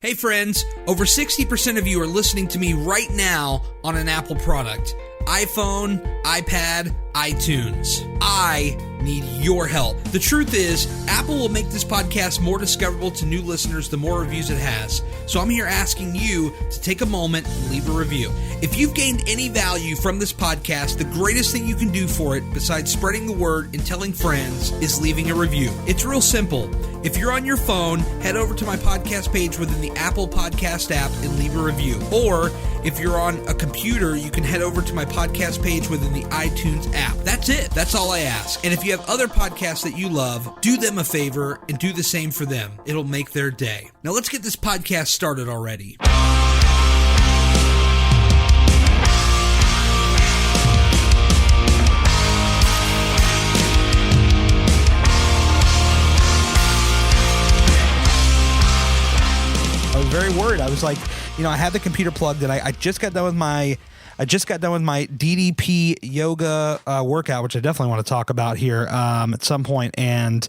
Hey friends, over 60% of you are listening to me right now on an Apple product. iPhone, iPad, iTunes. I need your help. The truth is, Apple will make this podcast more discoverable to new listeners the more reviews it has. So I'm here asking you to take a moment and leave a review. If you've gained any value from this podcast, the greatest thing you can do for it, besides spreading the word and telling friends, is leaving a review. It's real simple. If you're on your phone, head over to my podcast page within the Apple Podcast app and leave a review. Or if you're on a computer, you can head over to my podcast page within the iTunes app. That's it. That's all I ask. And if you have other podcasts that you love, do them a favor and do the same for them. It'll make their day. Now let's get this podcast started already. Very worried. I was like, I had the computer plugged, and I just got done with my DDP yoga workout, which I definitely want to talk about here at some point. And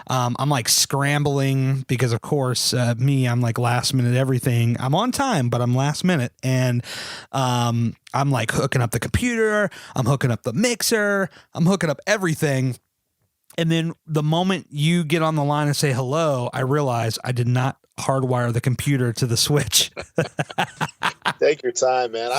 I'm like scrambling because, of course, I'm like last minute everything. I'm on time, but I'm last minute, and I'm like hooking up the computer, I'm hooking up the mixer, I'm hooking up everything. And then the moment you get on the line and say hello, I realize I did not hardwire the computer to the switch. Take your time, man.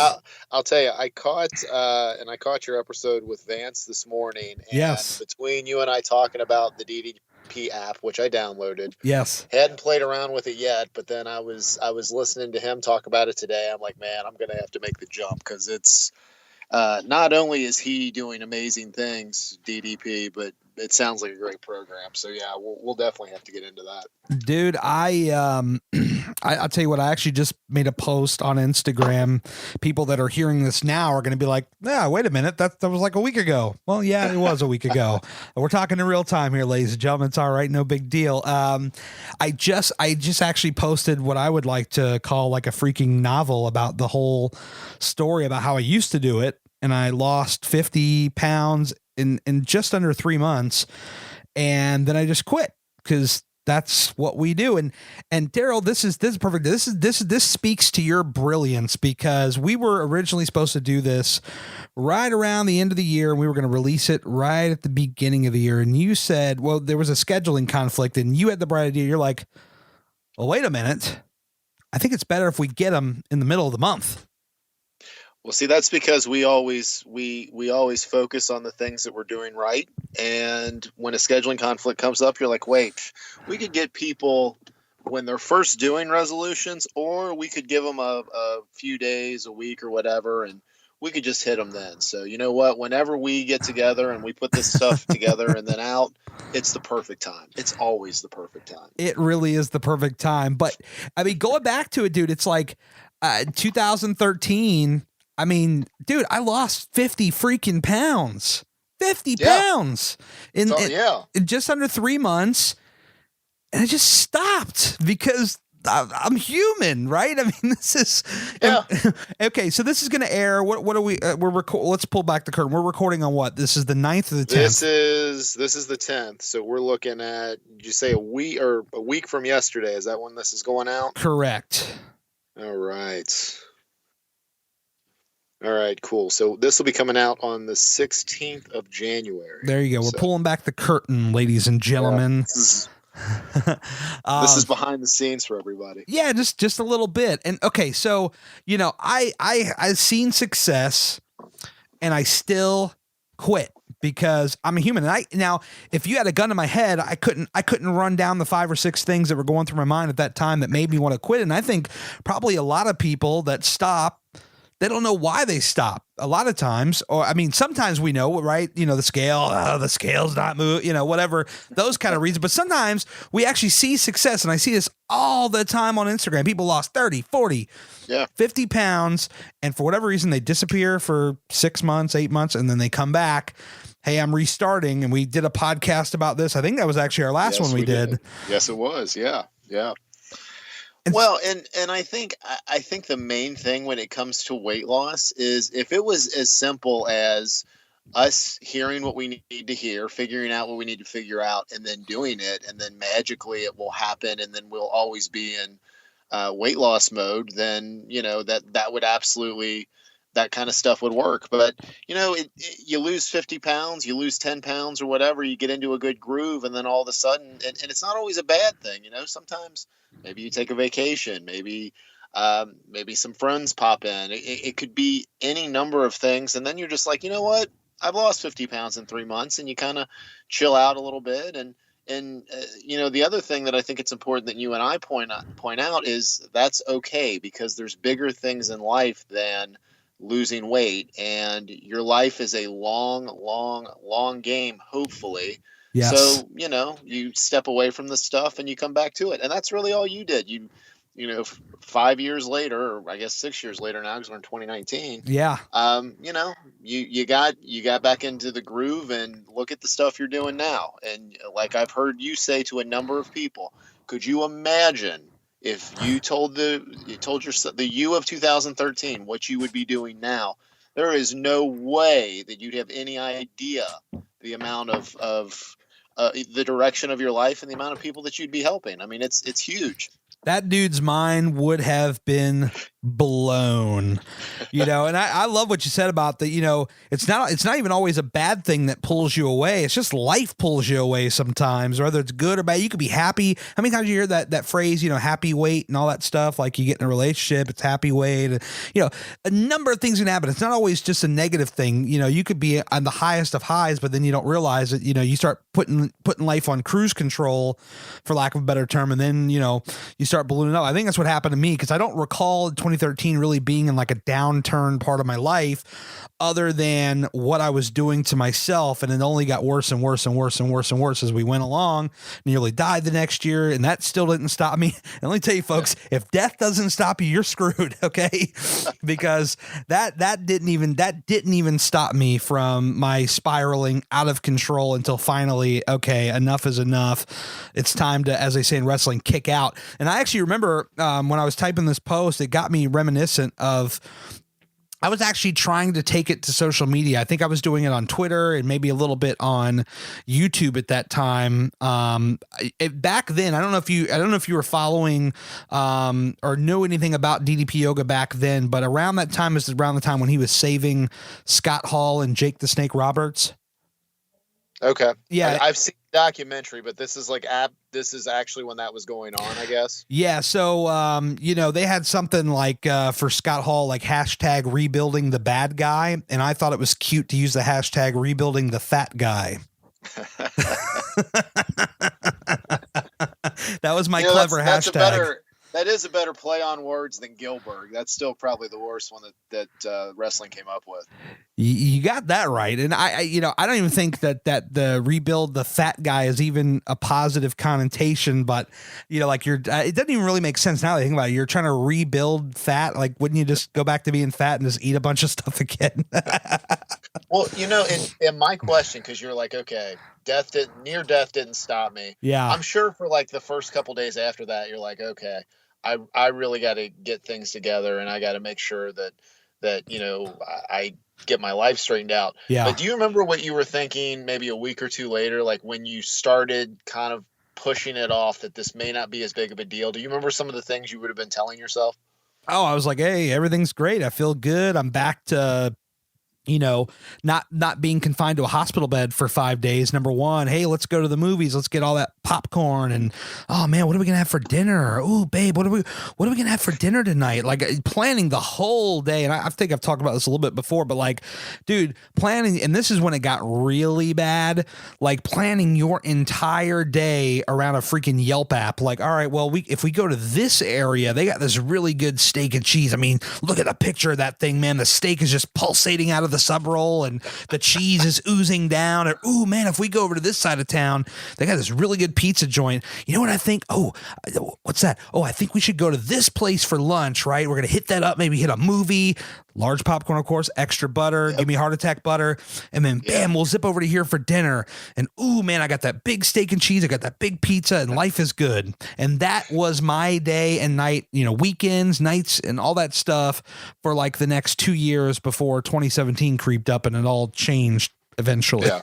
I'll tell you, I caught your episode with Vance this morning. And yes. Between you and I talking about the DDP app, which I downloaded. Yes. Hadn't played around with it yet, but then I was listening to him talk about it today. I'm like, man, I'm gonna have to make the jump because it's not only is he doing amazing things, DDP, but it sounds like a great program. So yeah, we'll definitely have to get into that. Dude, I'll tell you what, I actually just made a post on Instagram. People that are hearing this now are going to be like, yeah, wait a minute. That was like a week ago. Well, yeah, it was a week ago. We're talking in real time here, ladies and gentlemen. It's all right. No big deal. I just actually posted what I would like to call like a freaking novel about the whole story about how I used to do it. And I lost 50 pounds in just under 3 months. And then I just quit because that's what we do. And Daryl, this is perfect. This speaks to your brilliance, because we were originally supposed to do this right around the end of the year, and we were going to release it right at the beginning of the year. And you said, well, there was a scheduling conflict, and you had the bright idea. You're like, well, wait a minute. I think it's better if we get them in the middle of the month. Well, see, that's because we always focus on the things that we're doing right. And when a scheduling conflict comes up, you're like, wait, we could get people when they're first doing resolutions, or we could give them a few days, a week or whatever, and we could just hit them then. So you know what? Whenever we get together and we put this stuff together and then out, it's the perfect time. It's always the perfect time. It really is the perfect time. But I mean, going back to it, dude, it's like 2013. I mean, dude, I lost 50 freaking pounds. 50 pounds in just under 3 months. And I just stopped because I'm human, right? I mean, this is okay. So this is going to air. What are we? Let's pull back the curtain. We're recording on what? This is the 9th or the 10th. This is the 10th. So we're looking at. Did you say a week from yesterday? Is that when this is going out? Correct. All right. All right, cool. So this will be coming out on the 16th of January. There you go. We're pulling back the curtain, ladies and gentlemen. Yeah, this is behind the scenes for everybody. Yeah, just a little bit. And okay, so I've seen success, and I still quit because I'm a human. And now, if you had a gun to my head, I couldn't run down the 5 or 6 things that were going through my mind at that time that made me want to quit. And I think probably a lot of people that stop, they don't know why they stop a lot of times. Or, I mean, sometimes we know, right? The scale's not moving, whatever, those kind of reasons. But sometimes we actually see success. And I see this all the time on Instagram. People lost 30, 40, 50 pounds. And for whatever reason, they disappear for 6 months, 8 months, and then they come back. Hey, I'm restarting. And we did a podcast about this. I think that was actually our last one we did. Yes, it was. Yeah. Yeah. Well, and I think the main thing when it comes to weight loss is if it was as simple as us hearing what we need to hear, figuring out what we need to figure out, and then doing it, and then magically it will happen, and then we'll always be in weight loss mode, then that would absolutely, that kind of stuff would work. But you lose 50 pounds, you lose 10 pounds or whatever, you get into a good groove, and then all of a sudden, and it's not always a bad thing. Sometimes maybe you take a vacation, maybe some friends pop in. It could be any number of things, and then you're just like, you know what? I've lost 50 pounds in 3 months, and you kind of chill out a little bit. And the other thing that I think it's important that you and I point out is that's okay, because there's bigger things in life than losing weight, and your life is a long, long, long game, hopefully. Yes. So you step away from the stuff and you come back to it, and that's really all you did. 5 years later, or I guess 6 years later now, because we're in 2019. Yeah. You got back into the groove, and look at the stuff you're doing now. And like I've heard you say to a number of people, could you imagine if you told yourself, the you of 2013, what you would be doing now? There is no way that you'd have any idea the amount of the direction of your life and the amount of people that you'd be helping. I mean, it's huge. That dude's mind would have been blown, and I love what you said about the, it's not even always a bad thing that pulls you away. It's just life pulls you away sometimes, whether it's good or bad. You could be happy. How many times you hear that phrase, happy weight and all that stuff? Like you get in a relationship, it's happy weight, a number of things can happen. It's not always just a negative thing. You could be on the highest of highs, but then you don't realize it. You start putting life on cruise control, for lack of a better term. And then, you start ballooning up. I think that's what happened to me, because I don't recall 2013 really being in like a downturn part of my life, other than what I was doing to myself. And it only got worse and worse and worse and worse and worse as we went along. Nearly died the next year, and that still didn't stop me. And let me tell you, folks, if death doesn't stop you, you're screwed. Okay. Because that didn't even stop me from my spiraling out of control until finally, okay, enough is enough. It's time to, as they say in wrestling, kick out. And I actually remember when I was typing this post, it got me reminiscent of, I was actually trying to take it to social media. I think I was doing it on Twitter and maybe a little bit on YouTube at that time. Back then, I don't know if you were following or knew anything about DDP Yoga back then, but around that time is around the time when he was saving Scott Hall and Jake the Snake Roberts. Okay. Yeah. I've seen the documentary, but this is actually when that was going on, I guess. Yeah. So, they had something like for Scott Hall, like hashtag rebuilding the bad guy. And I thought it was cute to use the hashtag rebuilding the fat guy. That was my clever hashtag. That is a better play on words than Gilbert. That's still probably the worst one that wrestling came up with. You got that right. And I don't even think that the rebuild the fat guy is even a positive connotation, but like it doesn't even really make sense now that I think about it. You're trying to rebuild fat. Like, wouldn't you just go back to being fat and just eat a bunch of stuff again? Well, in my question, cause you're like, okay, near death didn't stop me. Yeah. I'm sure for like the first couple days after that, you're like, okay, I really got to get things together, and I got to make sure that I get my life straightened out. Yeah. But do you remember what you were thinking maybe a week or two later, like when you started kind of pushing it off, that this may not be as big of a deal? Do you remember some of the things you would have been telling yourself? Oh, I was like, hey, everything's great. I feel good. I'm back to not being confined to a hospital bed for 5 days. Number one, hey, let's go to the movies. Let's get all that popcorn. And, oh man, what are we going to have for dinner? Oh, babe, what are we going to have for dinner tonight? Like planning the whole day. And I think I've talked about this a little bit before, but like, dude, planning. And this is when it got really bad, like planning your entire day around a freaking Yelp app. Like, all right, well, if we go to this area, they got this really good steak and cheese. I mean, look at the picture of that thing, man. The steak is just pulsating out of the sub roll and the cheese is oozing down. And ooh, man, if we go over to this side of town, they got this really good pizza joint. You know what I think? Oh, what's that? Oh, I think we should go to this place for lunch, right? We're going to hit that up, maybe hit a movie, large popcorn, of course, extra butter, give me heart attack butter. And then bam, we'll zip over to here for dinner. And ooh, man, I got that big steak and cheese. I got that big pizza, and life is good. And that was my day and night, weekends, nights, and all that stuff for like the next 2 years before 2017 creeped up and it all changed eventually. Yeah.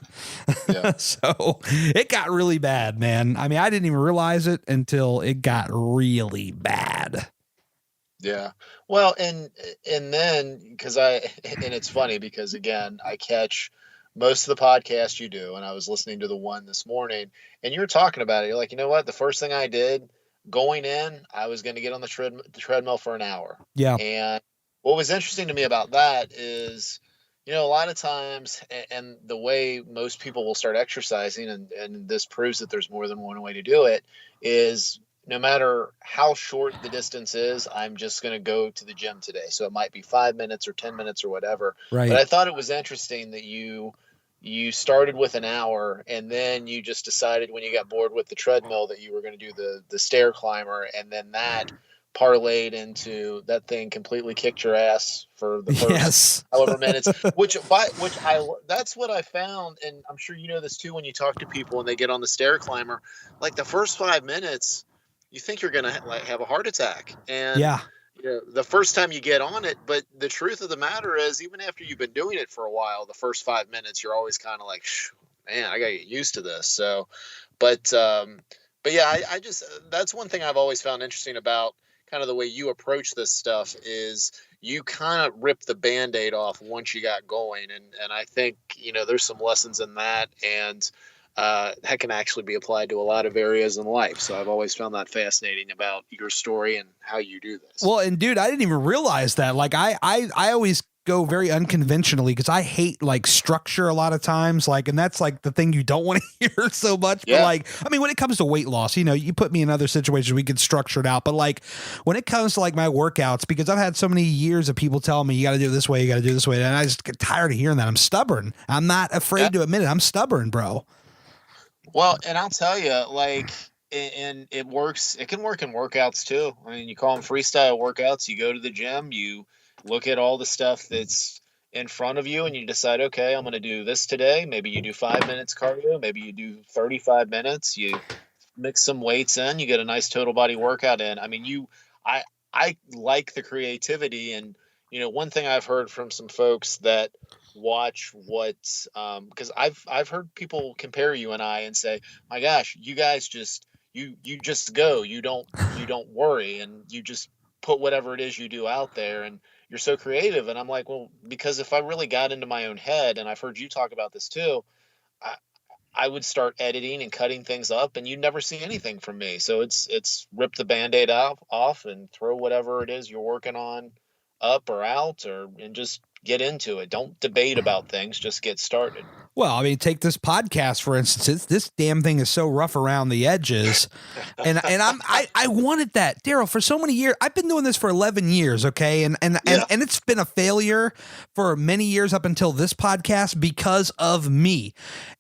Yeah. So it got really bad, man. I mean, I didn't even realize it until it got really bad. Yeah. Well, and then because and it's funny because again, I catch most of the podcasts you do, and I was listening to the one this morning, and you were talking about it. You're like, you know what? The first thing I did going in, I was going to get on the treadmill for an hour. Yeah. And what was interesting to me about that is, a lot of times, and the way most people will start exercising, and this proves that there's more than one way to do it, is no matter how short the distance is, I'm just going to go to the gym today. So it might be 5 minutes or 10 minutes or whatever. But Right. I thought it was interesting that you started with an hour, and then you just decided when you got bored with the treadmill that you were going to do the stair climber, and then that parlayed into that thing completely kicked your ass for the first Yes. however minutes, which that's what I found. And I'm sure you know this too, when you talk to people and they get on the stair climber, like the first 5 minutes, you think you're going to have a heart attack. And Yeah. the first time you get on it, but the truth of the matter is, even after you've been doing it for a while, the first 5 minutes, you're always kind of like, man, I got to get used to this. So, but yeah, I just, that's one thing I've always found interesting about kind of the way you approach this stuff is you kind of rip the Band-Aid off once you got going. And I think, there's some lessons in that. And, that can actually be applied to a lot of areas in life. So I've always found that fascinating about your story and how you do this. Well, and dude, I didn't even realize that. Like I always go very unconventionally because I hate like structure a lot of times. Like, and that's like the thing you don't want to hear so much. Yeah. But like, I mean, when it comes to weight loss, you put me in other situations, we could structure it out. But like when it comes to like my workouts, because I've had so many years of people telling me, you got to do it this way, you got to do it this way. And I just get tired of hearing that. I'm stubborn. I'm not afraid to admit it. I'm stubborn, bro. Well, and I'll tell you, like, and it works. It can work in workouts too. I mean, you call them freestyle workouts. You go to the gym, you look at all the stuff that's in front of you, and you decide, okay, I'm going to do this today. Maybe you do 5 minutes cardio. Maybe you do 35 minutes. You mix some weights in. You get a nice total body workout in. I mean, I like the creativity, and one thing I've heard from some folks that watch what because I've heard people compare you and I and say, my gosh, you guys just you just go, you don't worry, and you just put whatever it is you do out there, and you're so creative. And I'm like, well, because if I really got into my own head, and I've heard you talk about this too, I, I would start editing and cutting things up, and you'd never see anything from me. So it's rip the Band-Aid off and throw whatever it is you're working on up or out, and just get into it. Don't debate about things, just get started. Well, I mean, take this podcast, for instance. This damn thing is so rough around the edges. And I wanted that, Daryl, for so many years. I've been doing this for 11 years. Okay. And it's been a failure for many years up until this podcast because of me.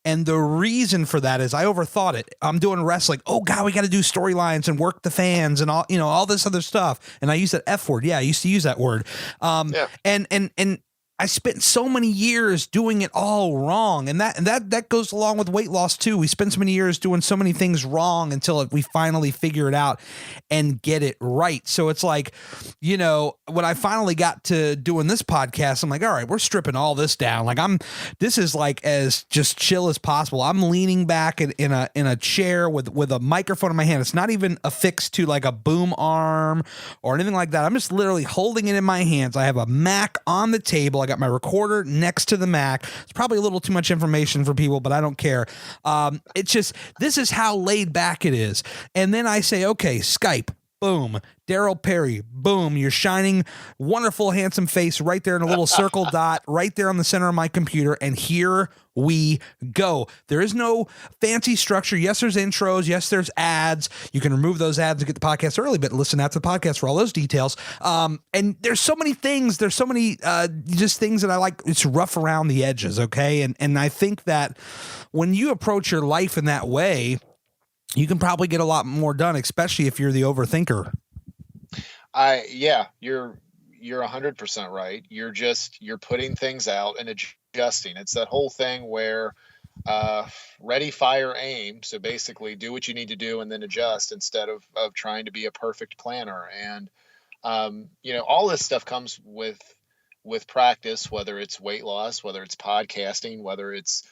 And the reason for that is I overthought it. I'm doing wrestling. Oh God, we got to do storylines and work the fans and all this other stuff. And I use that F word. Yeah. I used to use that word. And I spent so many years doing it all wrong. And that goes along with weight loss too. We spend so many years doing so many things wrong until we finally figure it out and get it right. So it's like, when I finally got to doing this podcast, I'm like, all right, we're stripping all this down. Like this is like as just chill as possible. I'm leaning back in a chair with a microphone in my hand. It's not even affixed to like a boom arm or anything like that. I'm just literally holding it in my hands. I have a Mac on the table. I got my recorder next to the Mac. It's probably a little too much information for people, but I don't care. It's just, this is how laid back it is. And then I say, okay, Skype, boom. Daryl Perry, boom. Your shining, wonderful, handsome face right there in a little circle dot right there on the center of my computer. And here we go. There is no fancy structure. Yes, there's intros. Yes, there's ads. You can remove those ads to get the podcast early, but listen out to the podcast for all those details. And there's so many things. There's so many just things that I like. It's rough around the edges, okay? And I think that when you approach your life in that way, you can probably get a lot more done, especially if you're the overthinker. You're 100% right. You're putting things out and adjusting. It's that whole thing where ready, fire, aim. So basically do what you need to do and then adjust instead of trying to be a perfect planner. And all this stuff comes with with practice, whether it's weight loss, whether it's podcasting, whether it's,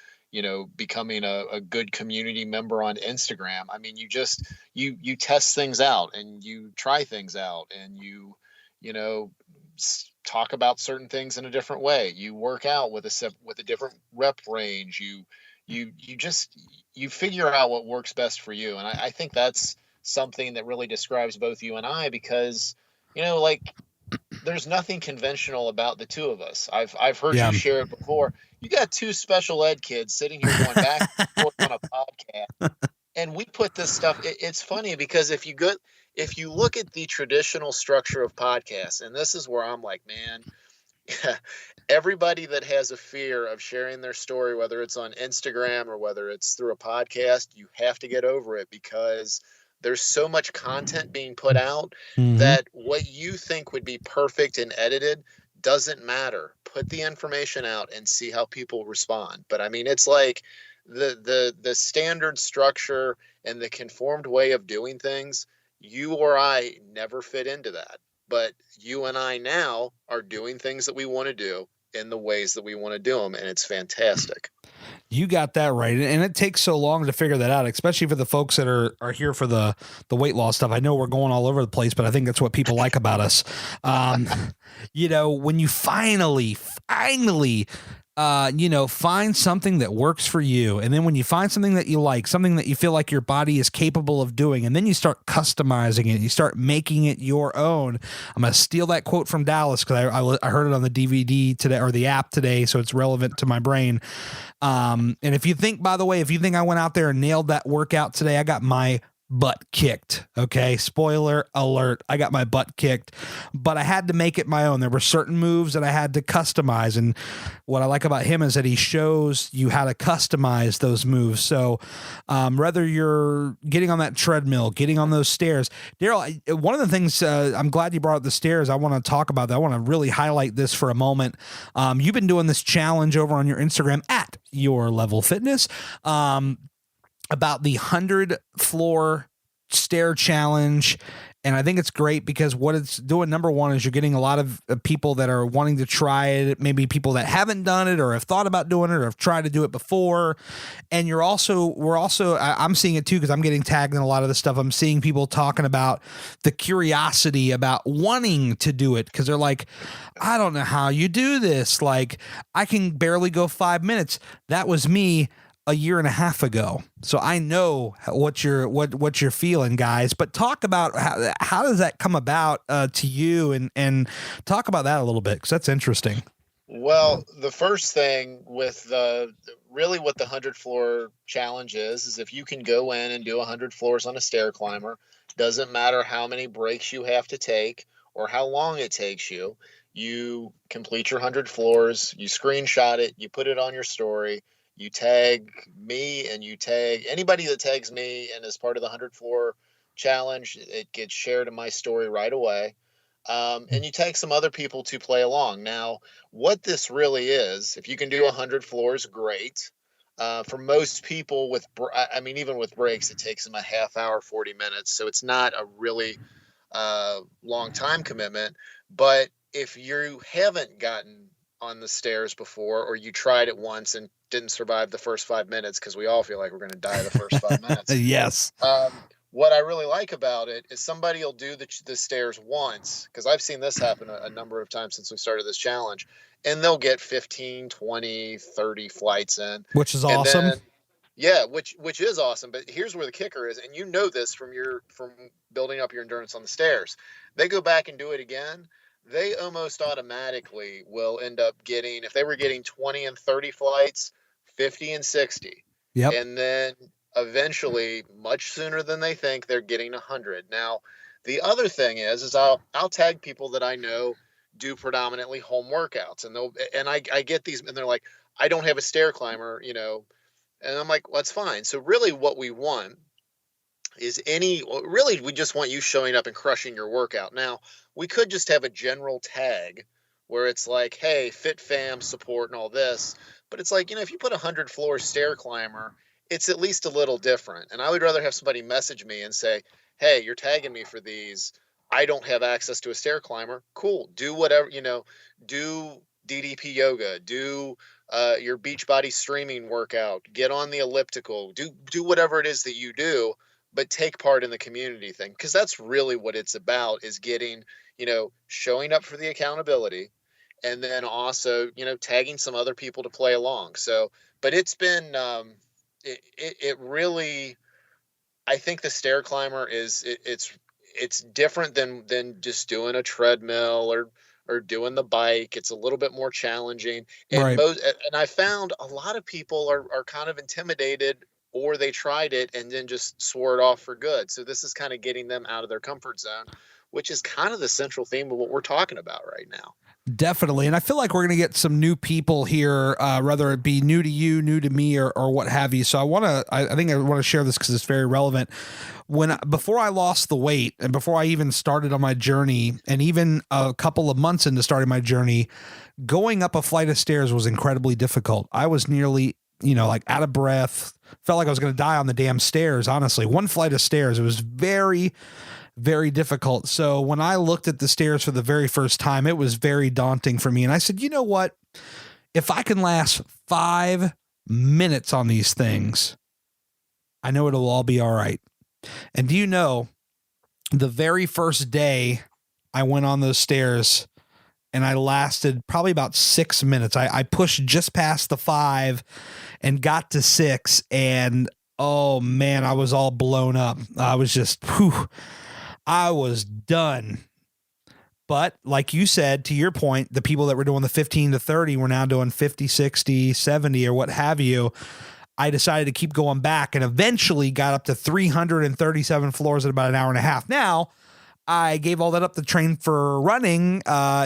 becoming a good community member on Instagram. I mean, you test things out and you try things out and you know, talk about certain things in a different way. You work out with a different rep range. You figure out what works best for you. And I think that's something that really describes both you and I, because, like, there's nothing conventional about the two of us. I've heard Yeah. you share it before. You got two special ed kids sitting here going back and forth on a podcast, and we put this stuff. It's funny because if you look at the traditional structure of podcasts, and this is where I'm like, man, everybody that has a fear of sharing their story, whether it's on Instagram or whether it's through a podcast, you have to get over it, because there's so much content being put out Hmm. that what you think would be perfect and edited doesn't matter. Put the information out and see how people respond. But I mean, it's like the standard structure and the conformed way of doing things, you or I never fit into that. But you and I now are doing things that we want to do in the ways that we want to do them, and it's fantastic. You got that right, and it takes so long to figure that out, especially for the folks that are here for the weight loss stuff. I know we're going all over the place, but I think that's what people like about us. When you finally find something that works for you. And then when you find something that you like, something that you feel like your body is capable of doing, and then you start customizing it, you start making it your own. I'm going to steal that quote from Dallas because I heard it on the DVD today, or the app today, so it's relevant to my brain. And if you think I went out there and nailed that workout today, I got my butt kicked. Okay. Spoiler alert. I got my butt kicked, but I had to make it my own. There were certain moves that I had to customize. And what I like about him is that he shows you how to customize those moves. So, whether you're getting on that treadmill, getting on those stairs, Daryl, one of the things, I'm glad you brought up the stairs. I want to talk about that. I want to really highlight this for a moment. You've been doing this challenge over on your Instagram at Your Level Fitness. About the 100 floor stair challenge. And I think it's great because what it's doing, number one, is you're getting a lot of people that are wanting to try it, maybe people that haven't done it or have thought about doing it or have tried to do it before. And I'm seeing it too, because I'm getting tagged in a lot of the stuff. I'm seeing people talking about the curiosity about wanting to do it, because they're like, I don't know how you do this. Like, I can barely go 5 minutes. That was me a year and a half ago. So I know what you're feeling, guys, but talk about how does that come about to you, and talk about that a little bit, because that's interesting. Well, the first thing with really what the 100 floor challenge is if you can go in and do 100 floors on a stair climber, doesn't matter how many breaks you have to take or how long it takes you, you complete your 100 floors, you screenshot it, you put it on your story, you tag me and you tag anybody that tags me and is part of the 100 floor challenge. It gets shared in my story right away. And you tag some other people to play along. Now, what this really is, if you can do 100 floors, great. For most people even with breaks, it takes them a half hour, 40 minutes. So it's not a really long time commitment. But if you haven't gotten on the stairs before, or you tried it once and didn't survive the first 5 minutes, because we all feel like we're going to die the first 5 minutes. Yes. What I really like about it is somebody will do the stairs once, because I've seen this happen a number of times since we started this challenge, and they'll get 15, 20, 30 flights in. Which is awesome. Then, yeah, which is awesome. But here's where the kicker is, and you know this from building up your endurance on the stairs. They go back and do it again. They almost automatically will end up getting, if they were getting 20 and 30 flights, 50 and 60. Yep. And then eventually, much sooner than they think, they're getting 100. Now, the other thing is I'll tag people that I know do predominantly home workouts, and I get these, and they're like, I don't have a stair climber, and I'm like, well, that's fine. So really what we want is we just want you showing up and crushing your workout. Now, we could just have a general tag where it's like, hey, fit fam support and all this, but it's like, if you put 100 floor stair climber, it's at least a little different. And I would rather have somebody message me and say, hey, you're tagging me for these. I don't have access to a stair climber. Cool. Do whatever, do DDP yoga, do your beach body streaming workout, get on the elliptical, do whatever it is that you do, but take part in the community thing, because that's really what it's about, is getting, showing up for the accountability, and then also, tagging some other people to play along. So, but it's been it really, I think the stair climber it's different than just doing a treadmill or doing the bike. It's a little bit more challenging, and Right. I found a lot of people are kind of intimidated, or they tried it and then just swore it off for good. So this is kind of getting them out of their comfort zone, which is kind of the central theme of what we're talking about right now. Definitely. And I feel like we're going to get some new people here, whether it be new to you, new to me, or what have you. So I think I want to share this because it's very relevant. Before I lost the weight and before I even started on my journey, and even a couple of months into starting my journey, going up a flight of stairs was incredibly difficult. I was nearly, like out of breath, felt like I was going to die on the damn stairs. Honestly, one flight of stairs, it was very, very difficult. So when I looked at the stairs for the very first time, it was very daunting for me. And I said, you know what? If I can last 5 minutes on these things, I know it'll all be all right. And do you know, the very first day I went on those stairs and I lasted probably about 6 minutes. I pushed just past the 5 and got to 6. And oh man, I was all blown up. I was just, I was done. But like you said, to your point, the people that were doing the 15 to 30 were now doing 50, 60, 70 or what have you. I decided to keep going back and eventually got up to 337 floors in about an hour and a half. Now, I gave all that up to train for running in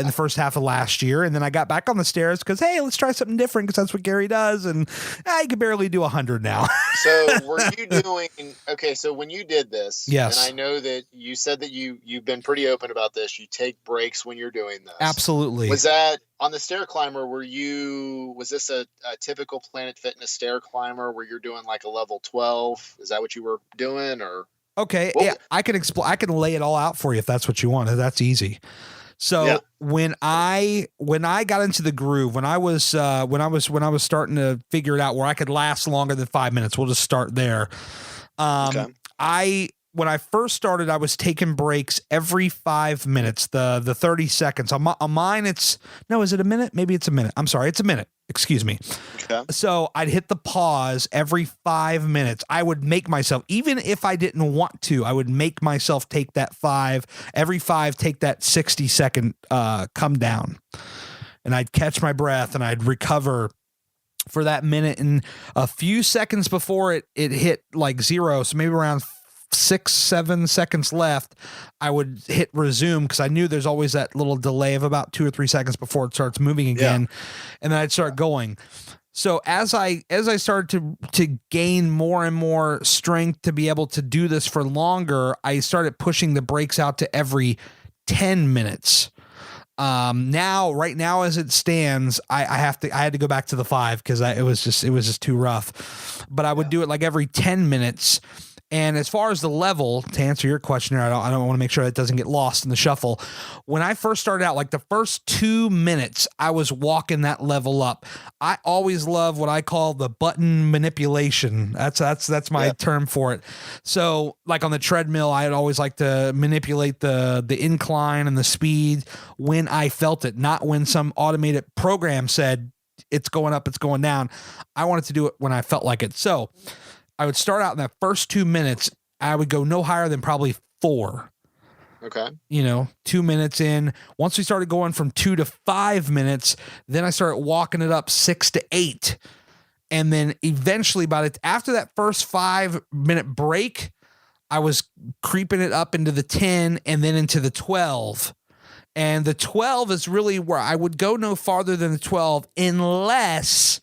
the first half of last year. And then I got back on the stairs because, hey, let's try something different because that's what Gary does. And I can barely do 100 now. So were you doing, okay, so when you did this, yes, and I know that you said that you've been pretty open about this, you take breaks when you're doing this. Absolutely. Was that on the stair climber? Was this a typical Planet Fitness stair climber where you're doing like a level 12? Is that what you were doing, or? Okay, yeah, I can explain. I can lay it all out for you if that's what you want. That's easy. So yeah. when I got into the groove, when I was starting to figure it out where I could last longer than 5 minutes, we'll just start there. Okay. When I first started, I was taking breaks every 5 minutes, the 30 seconds. On mine, is it a minute? Maybe it's a minute. I'm sorry, it's a minute. Excuse me. Okay. So I'd hit the pause every 5 minutes. I would make myself, even if I didn't want to, I would make myself take that every 5, take that 60-second come down. And I'd catch my breath and I'd recover for that minute. And a few seconds before it hit like 0, so maybe around 6-7 seconds left, I would hit resume because I knew there's always that little delay of about 2 or 3 seconds before it starts moving again. Yeah. And then I'd start going. So as I started to gain more and more strength to be able to do this for longer, I started pushing the breaks out to every 10 minutes. Right now as it stands, I had to go back to the 5 because it was just too rough. But I would do it like every 10 minutes. And as far as the level, to answer your question, I don't want to make sure that doesn't get lost in the shuffle. When I first started out, like the first 2 minutes, I was walking that level up. I always love what I call the button manipulation. That's my term for it. So like on the treadmill, I'd always like to manipulate the incline and the speed when I felt it, not when some automated program said it's going up, it's going down. I wanted to do it when I felt like it. So I would start out in that first 2 minutes. I would go no higher than probably 4. Okay. 2 minutes in. Once we started going from 2 to 5 minutes, then I started walking it up 6 to 8. And then eventually after that first 5-minute break, I was creeping it up into the 10 and then into the 12. And the 12 is really where I would go no farther than the 12 unless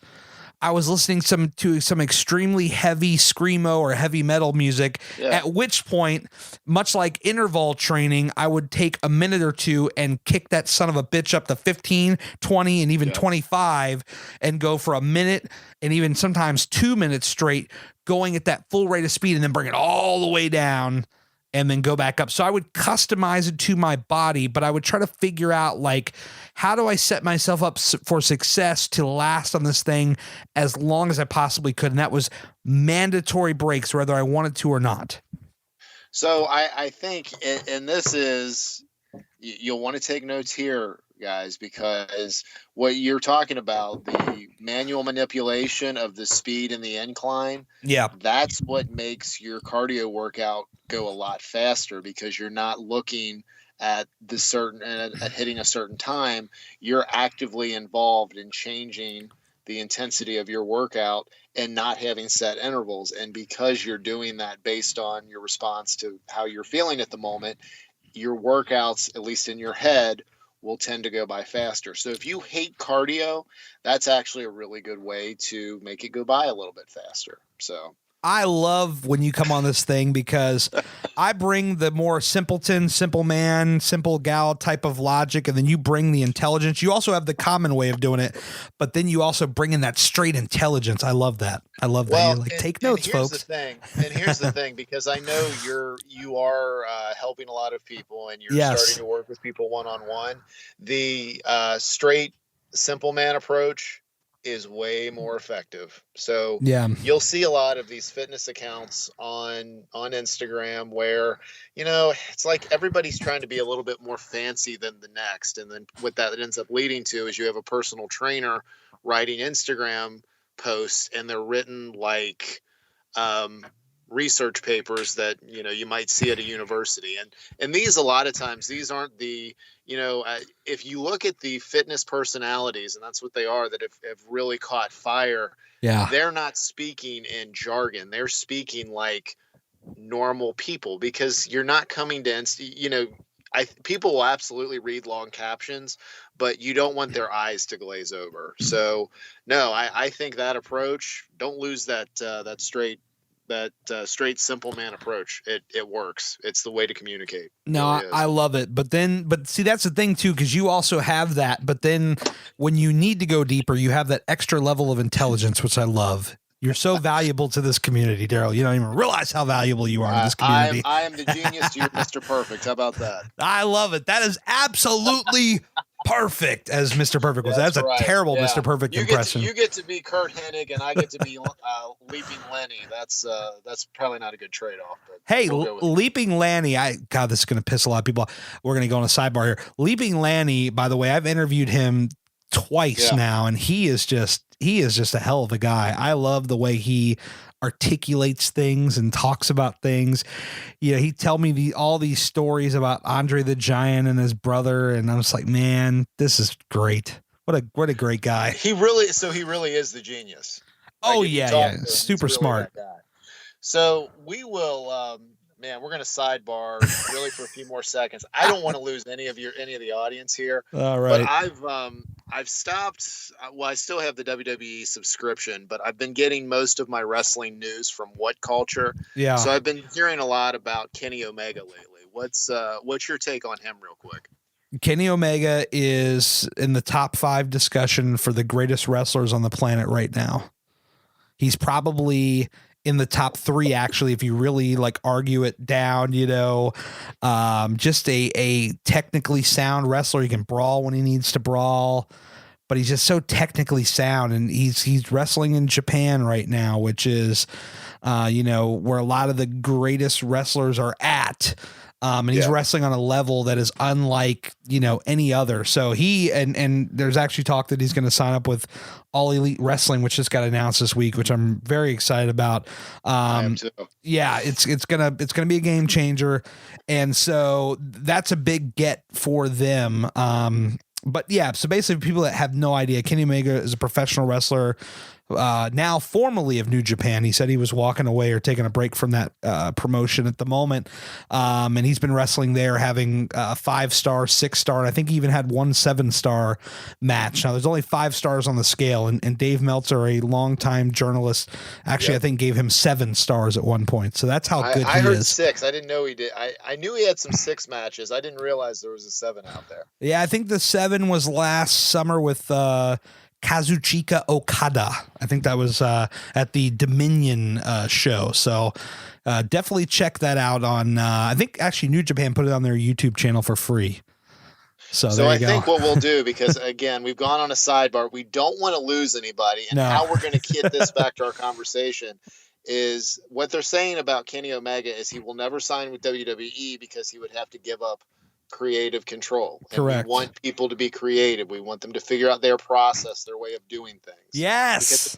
I was listening to some extremely heavy screamo or heavy metal music, at which point, much like interval training, I would take a minute or two and kick that son of a bitch up to 15, 20, and even 25 and go for a minute and even sometimes 2 minutes straight going at that full rate of speed and then bring it all the way down and then go back up. So I would customize it to my body, but I would try to figure out like, how do I set myself up for success to last on this thing as long as I possibly could? And that was mandatory breaks, whether I wanted to or not. So I think, and this is, you'll want to take notes here, guys, because what you're talking about, the manual manipulation of the speed and the incline, yeah, that's what makes your cardio workout go a lot faster, because you're not looking at the certain at hitting a certain time. You're actively involved in changing the intensity of your workout and not having set intervals. And because you're doing that based on your response to how you're feeling at the moment, your workouts, at least in your head, will tend to go by faster. So if you hate cardio, that's actually a really good way to make it go by a little bit faster. So I love when you come on this thing because I bring the more simpleton, simple man, simple gal type of logic, and then you bring the intelligence. You also have the common way of doing it, but then you also bring in that straight intelligence. I love that. I love that. You're like, take notes, folks. Here's the thing, because I know you are helping a lot of people, and you're starting to work with people one-on-one. The straight, simple man approach is way more effective. So you'll see a lot of these fitness accounts on Instagram where, it's like everybody's trying to be a little bit more fancy than the next. And then what that ends up leading to is you have a personal trainer writing Instagram posts, and they're written like research papers that, you might see at a university. And these, a lot of times, these aren't the, if you look at the fitness personalities, and that's what they are, that have really caught fire, they're not speaking in jargon. They're speaking like normal people, because you're not coming to, people will absolutely read long captions, but you don't want their eyes to glaze over. So no, I think that approach, don't lose that straight simple man approach. It works. It's the way to communicate. No, really I love it. But see, that's the thing too, because you also have that. But then when you need to go deeper, you have that extra level of intelligence, which I love. You're so valuable to this community, Daryl. You don't even realize how valuable you are to this community. I am the genius to your Mr. Perfect. How about that? I love it. That is absolutely perfect, as Mr. Perfect was. That's right. A terrible Mr. Perfect impression. You get to be Kurt Hennig, and I get to be Leaping Lenny. That's probably not a good trade-off. But hey, Leaping Lanny, God, this is going to piss a lot of people off. We're going to go on a sidebar here. Leaping Lanny, by the way, I've interviewed him twice now, and he is just a hell of a guy. I love the way he articulates things and talks about things. He tell me all these stories about Andre the Giant and his brother, and I was like, man, this is great. What a great guy. He really is the genius. Oh yeah, super really smart. So we will, man, we're going to sidebar really for a few more seconds. I don't want to lose any of the audience here. All right. But I've stopped. Well, I still have the WWE subscription, but I've been getting most of my wrestling news from What Culture. Yeah. So I've been hearing a lot about Kenny Omega lately. What's your take on him, real quick? Kenny Omega is in the top 5 discussion for the greatest wrestlers on the planet right now. He's probably in the top 3, actually, if you really argue it down, just a technically sound wrestler. He can brawl when he needs to brawl, but he's just so technically sound, and he's wrestling in Japan right now, which is, where a lot of the greatest wrestlers are at. And he's wrestling on a level that is unlike, any other. So he, and there's actually talk that he's going to sign up with All Elite Wrestling, which just got announced this week, which I'm very excited about. I am too. Yeah, it's going to be a game changer. And so that's a big get for them. But yeah, so basically people that have no idea, Kenny Omega is a professional wrestler, now formerly of New Japan. He said he was walking away or taking a break from that promotion at the moment. And he's been wrestling there, having a 5-star, 6-star, and I think he even had 1 7-star match. Now there's only 5 stars on the scale, and Dave Meltzer, a longtime journalist, actually I think gave him 7 stars at one point. So that's how good he is. I heard 6. I didn't know he did. I knew he had some 6 matches. I didn't realize there was a 7 out there. Yeah, I think the 7 was last summer with Kazuchika Okada. I think that was at the Dominion show. So definitely check that out on, I think actually New Japan put it on their YouTube channel for free. So I think what we'll do, because again, we've gone on a sidebar, we don't want to lose anybody, and how we're going to get this back to our conversation is what they're saying about Kenny Omega is he will never sign with WWE because he would have to give up creative control. Correct. And we want people to be creative. We want them to figure out their process, their way of doing things. Yes. Because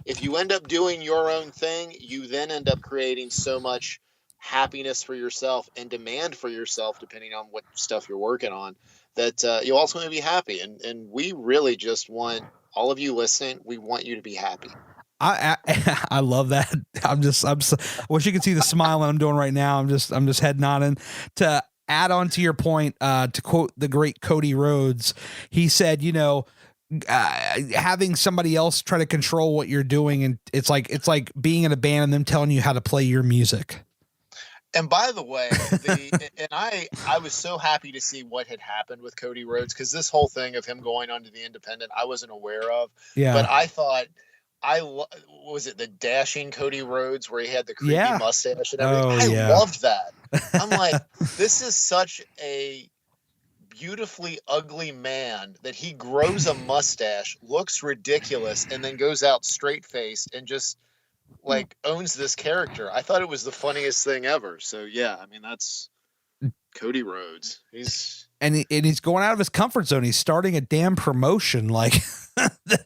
if you end up doing your own thing, you then end up creating so much happiness for yourself and demand for yourself, depending on what stuff you're working on, that you'll ultimately be happy. And we really just want all of you listening. We want you to be happy. I love that. I wish you could see the smile that I'm doing right now. I'm just head nodding. To add on to your point, to quote the great Cody Rhodes, he said, having somebody else try to control what you're doing, and it's like being in a band and them telling you how to play your music. And by the way, I was so happy to see what had happened with Cody Rhodes, because this whole thing of him going onto the independent, I wasn't aware of. Yeah. But I thought, was it the dashing Cody Rhodes where he had the creepy mustache and everything? I loved that. I'm like, this is such a beautifully ugly man that he grows a mustache, looks ridiculous, and then goes out straight faced and just owns this character. I thought it was the funniest thing ever. So yeah, I mean, that's Cody Rhodes. He's going out of his comfort zone. He's starting a damn promotion.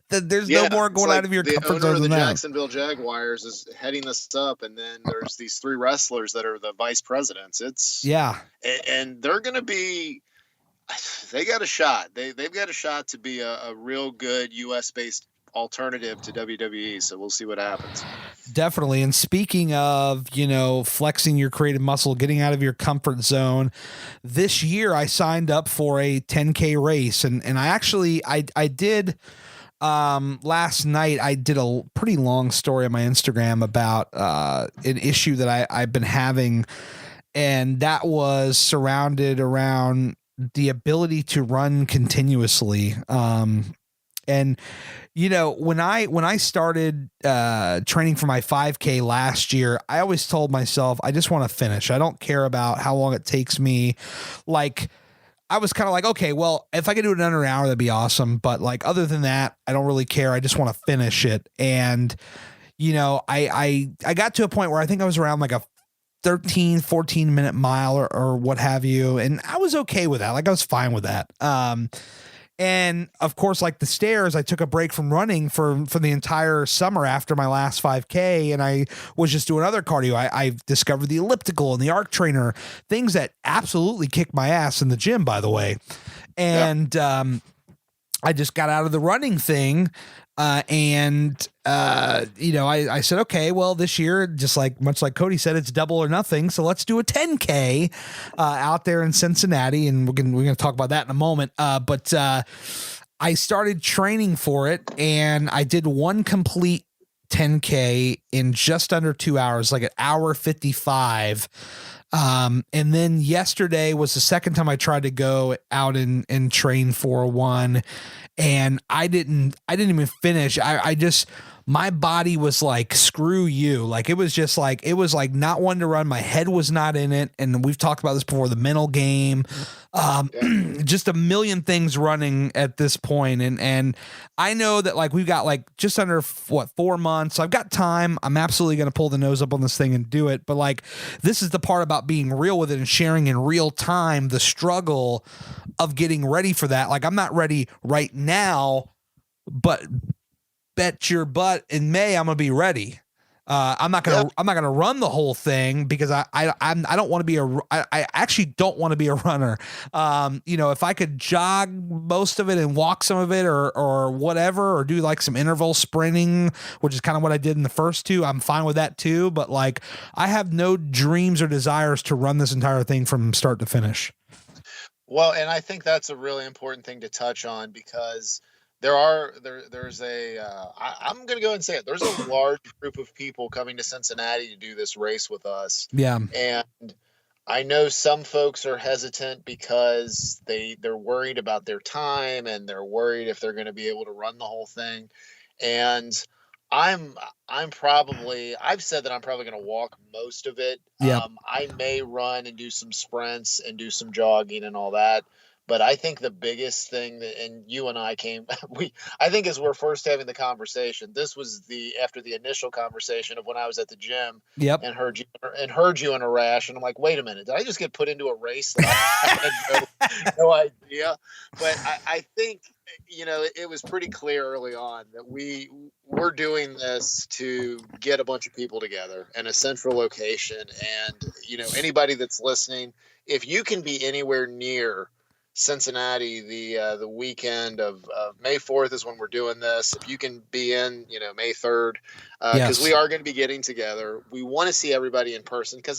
There's no more going out of your comfort zone than that. The Jacksonville Jaguars is heading this up, and then there's these 3 wrestlers that are the vice presidents. And they're going to be. They got a shot. They've got a shot to be a real good U.S. based alternative to WWE. So we'll see what happens. Definitely. And speaking of, flexing your creative muscle, getting out of your comfort zone, this year I signed up for a 10K race, and I did last night. I did a pretty long story on my Instagram about an issue that I've been having, and that was surrounded around the ability to run continuously. And when I started training for my 5K last year, I always told myself, I just want to finish. I don't care about how long it takes me. I was kind of like, okay, well, if I could do it in under an hour, that'd be awesome. But other than that, I don't really care. I just want to finish it. And, I got to a point where I think I was around a 13, 14 minute mile or what have you. And I was okay with that. I was fine with that. And of course, the stairs, I took a break from running for the entire summer after my last 5K. And I was just doing other cardio. I discovered the elliptical and the arc trainer, things that absolutely kicked my ass in the gym, by the way. And, I just got out of the running thing. I said, okay, well, this year, just much like Cody said, it's double or nothing. So let's do a 10K out there in Cincinnati. And we're going to talk about that in a moment. But I started training for it, and I did one complete 10K in just under 2 hours, an hour 55. And then yesterday was the second time I tried to go out and train for one, and I didn't even finish. I just, my body was like, screw you. It was just not one to run. My head was not in it. And we've talked about this before, the mental game, just a million things running at this point. And I know that we've got just under 4 months. So I've got time. I'm absolutely going to pull the nose up on this thing and do it. But this is the part about being real with it and sharing in real time the struggle of getting ready for that. I'm not ready right now, but bet your butt in May I'm gonna be ready. I'm not gonna run the whole thing because I don't want to be I actually don't want to be a runner. If I could jog most of it and walk some of it or whatever, or do some interval sprinting, which is kind of what I did in the first 2, I'm fine with that too. But I have no dreams or desires to run this entire thing from start to finish. Well, and I think that's a really important thing to touch on, because I'm going to go and say it. There's a large group of people coming to Cincinnati to do this race with us. Yeah. And I know some folks are hesitant because they're worried about their time, and they're worried if they're going to be able to run the whole thing. And I'm I've said that I'm probably going to walk most of it. Yep. I may run and do some sprints and do some jogging and all that. But I think the biggest thing that, and you and I came, I think as we're first having the conversation, this was after the initial conversation of when I was at the gym Yep. and heard you in a rash, and I'm like, wait a minute, did I just get put into a race that I had no idea? But I think it was pretty clear early on that we're doing this to get a bunch of people together in a central location, and anybody that's listening, if you can be anywhere near Cincinnati the weekend of May 4th is when we're doing this. If you can be in, May 3rd, because we are going to be getting together. We want to see everybody in person, because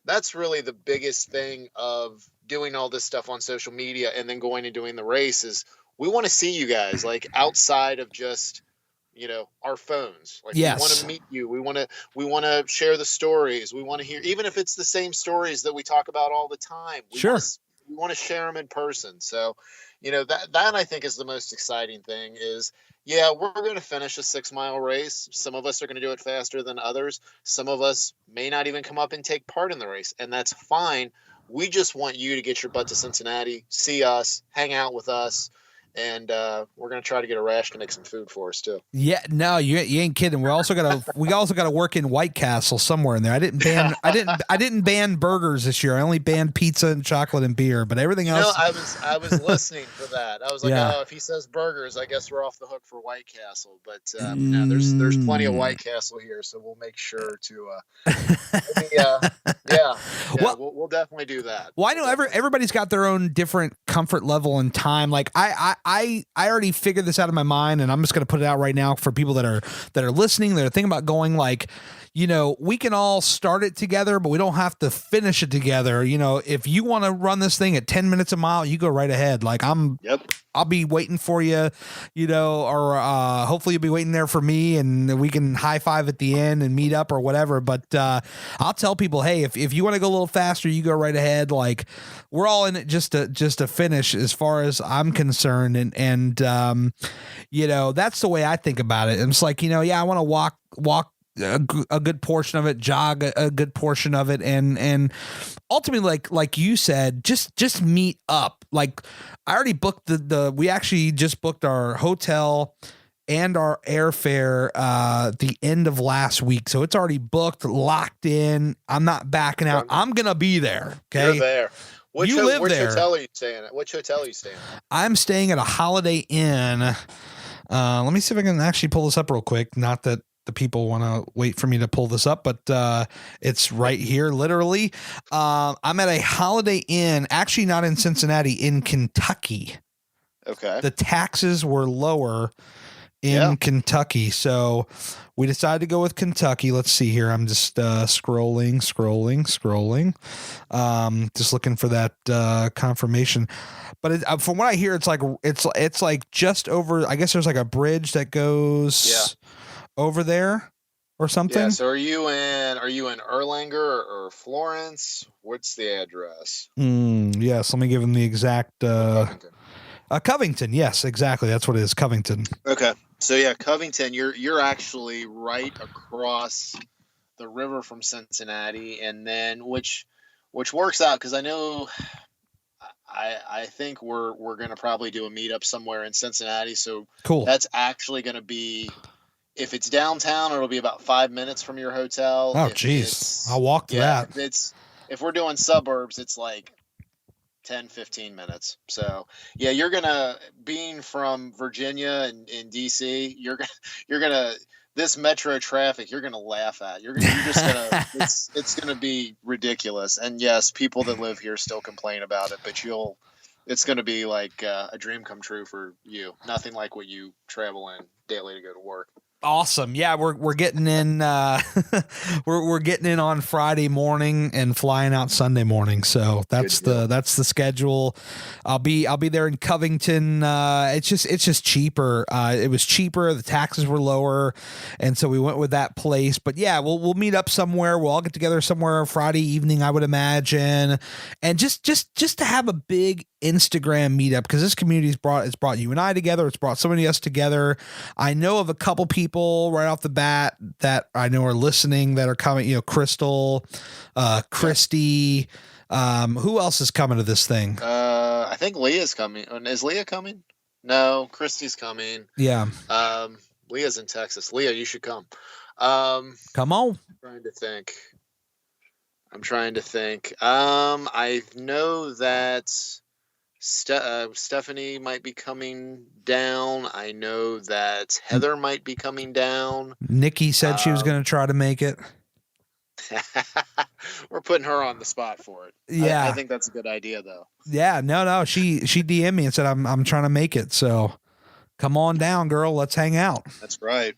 that's really the biggest thing of doing all this stuff on social media and then going and doing the race is we want to see you guys, like, outside of just our phones. Like, yes. We want to meet you. We want to share the stories. We want to hear, even if it's the same stories that we talk about all the time. We want to share them in person. So, that I think is the most exciting thing is, we're going to finish a 6-mile race. Some of us are going to do it faster than others. Some of us may not even come up and take part in the race, and that's fine. We just want you to get your butt to Cincinnati, see us, hang out with us. And we're gonna try to get a rash to make some food for us too. Yeah, no, you ain't kidding. We also gotta work in White Castle somewhere in there. I didn't ban burgers this year. I only banned pizza and chocolate and beer, but everything else. I was listening for that. I was like, oh, if he says burgers, I guess we're off the hook for White Castle. But no, there's plenty of White Castle here, so we'll make sure to. We'll definitely do that. Well, I know everybody's got their own different comfort level and time. Like I already figured this out in my mind, and I'm just going to put it out right now for people that are listening, that are thinking about going. Like, we can all start it together, but we don't have to finish it together. If you want to run this thing at 10 minutes a mile, you go right ahead. Like I'll be waiting for you, or hopefully you'll be waiting there for me, and we can high five at the end and meet up or whatever. But I'll tell people, hey, if you want to go a little faster, you go right ahead. Like, we're all in it just to finish, as far as I'm concerned. And that's the way I think about it. And it's like, I want to walk a good portion of it, jog a good portion of it, and ultimately, like you said, just meet up. Like, I already booked we actually just booked our hotel and our airfare the end of last week, so it's already booked, locked in. I'm not backing out. I'm gonna be there. Okay, you're there. Which hotel are you staying at? Which hotel are you staying at? I'm staying at a Holiday Inn. Let me see if I can actually pull this up real quick. Not that the people want to wait for me to pull this up, but it's right here, literally. I'm at a Holiday Inn, actually not in Cincinnati, in Kentucky. Okay. The taxes were lower in Kentucky, so we decided to go with Kentucky. Let's see here. I'm just scrolling. Just looking for that confirmation. But from what I hear, it's like just over. I guess there's like a bridge that goes over there or something. Yeah. So are you in Erlanger or Florence? What's the address? Yes. Let me give him the exact. Covington. Yes, exactly. That's what it is. Covington. Okay. So Covington. You're actually right across the river from Cincinnati, and then which works out, because I know. I think we're going to probably do a meetup somewhere in Cincinnati. So cool. That's actually going to be, if it's downtown, it'll be about 5 minutes from your hotel. Oh, geez. I'll walk to that. If we're doing suburbs, it's like 10, 15 minutes. So you're going to, being from Virginia and in DC, you're going to, this metro traffic, you're going to laugh at. You're just going to, it's going to be ridiculous. And yes, people that live here still complain about it, but it's going to be like a dream come true for you. Nothing like what you travel in daily to go to work. Awesome. Yeah, we're getting in we're getting in on Friday morning and flying out Sunday morning. So that's the schedule. I'll be there in Covington. It's just cheaper. It was cheaper, the taxes were lower, and so we went with that place. But yeah, we'll meet up somewhere. We'll all get together somewhere Friday evening, I would imagine. And just to have a big Instagram meetup, because this community's brought you and I together. It's brought so many of us together. I know of a couple people right off the bat that I know are listening that are coming. You know, Crystal, Christy. Who else is coming to this thing? I think Leah's coming. Is Leah coming? No, Christy's coming. Yeah. Leah's in Texas. Leah, you should come. Come on. I'm trying to think. I know that Stephanie might be coming down. I know that Heather might be coming down. Nikki said she was going to try to make it. We're putting her on the spot for it. Yeah. I think that's a good idea, though. Yeah, no. She DM'd me and said, I'm trying to make it. So come on down, girl. Let's hang out. That's right.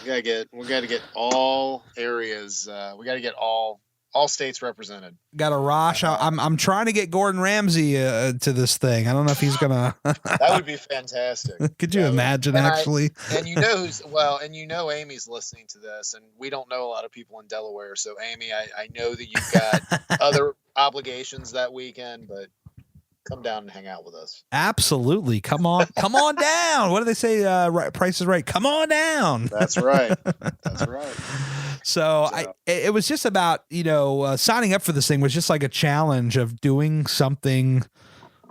We gotta get all areas. We gotta get all states represented. Got a Rosh. I'm trying to get Gordon Ramsay to this thing. I don't know if he's gonna. That would be fantastic. Could you imagine? Actually, and you know Amy's listening to this, and we don't know a lot of people in Delaware. So Amy, I know that you've got other obligations that weekend, but come down and hang out with us. Absolutely. Come on down. What do they say? Price is Right. Come on down. That's right. So it was just about, signing up for this thing was just like a challenge of doing something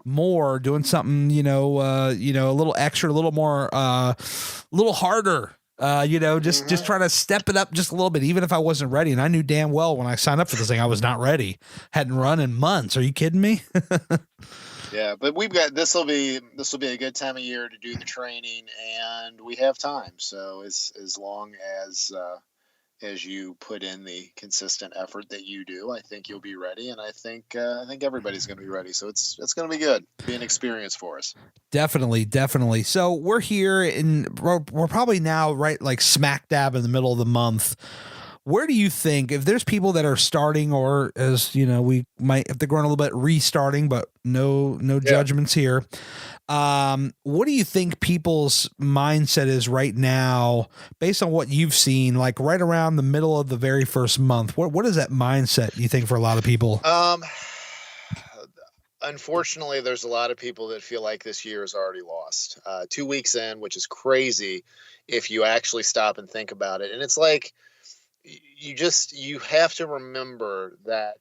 more, doing something, a little extra, a little more, a little harder. Just trying to step it up just a little bit, even if I wasn't ready. And I knew damn well when I signed up for this thing, I was not ready. Hadn't run in months. Are you kidding me? Yeah, but this will be a good time of year to do the training, and we have time. So as long as you put in the consistent effort that you do, I think you'll be ready, and I think everybody's going to be ready. So it's going to be good. Be an experience for us. Definitely. So we're here we're probably now right like smack dab in the middle of the month. Where do you think, if there's people that are starting, or as we might, if they're going a little bit restarting, but no judgments here. What do you think people's mindset is right now, based on what you've seen, like right around the middle of the very first month? What is that mindset, you think, for a lot of people? Unfortunately, there's a lot of people that feel like this year is already lost. 2 weeks in, which is crazy if you actually stop and think about it. And it's like, you have to remember that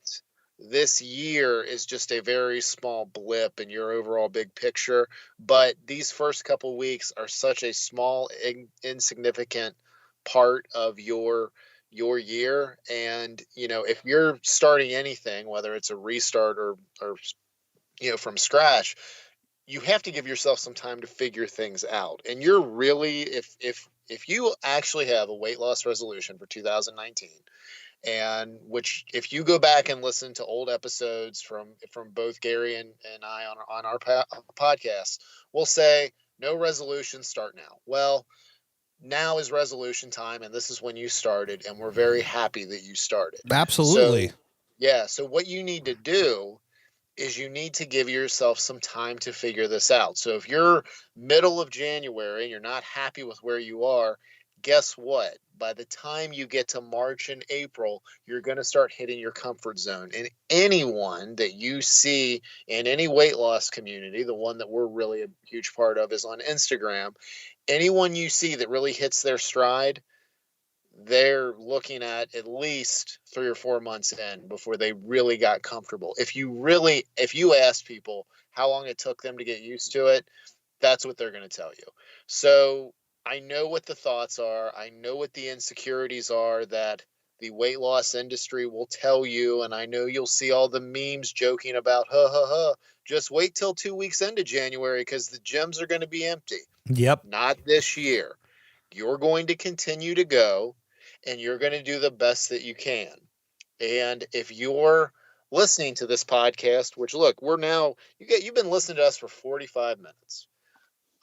this year is just a very small blip in your overall big picture, but these first couple weeks are such a small, insignificant part of your year. And if you're starting anything, whether it's a restart or from scratch, you have to give yourself some time to figure things out. And you're really, if you actually have a weight loss resolution for 2019, and which, if you go back and listen to old episodes from both Gary and I on our podcast, we'll say no resolutions, start now. Well, now is resolution time, and this is when you started, and we're very happy that you started. Absolutely. So what you need to do is you need to give yourself some time to figure this out. So if you're middle of January and you're not happy with where you are, guess what? By the time you get to March and April, you're going to start hitting your comfort zone. And anyone that you see in any weight loss community, the one that we're really a huge part of is on Instagram, anyone you see that really hits their stride, they're looking at least 3 or 4 months in before they really got comfortable. If you ask people how long it took them to get used to it, that's what they're going to tell you. So I know what the thoughts are. I know what the insecurities are that the weight loss industry will tell you. And I know you'll see all the memes joking about, just wait till 2 weeks into January because the gyms are going to be empty. Yep. Not this year. You're going to continue to go, and you're going to do the best that you can. And if you're listening to this podcast, which, look, you've been listening to us for 45 minutes.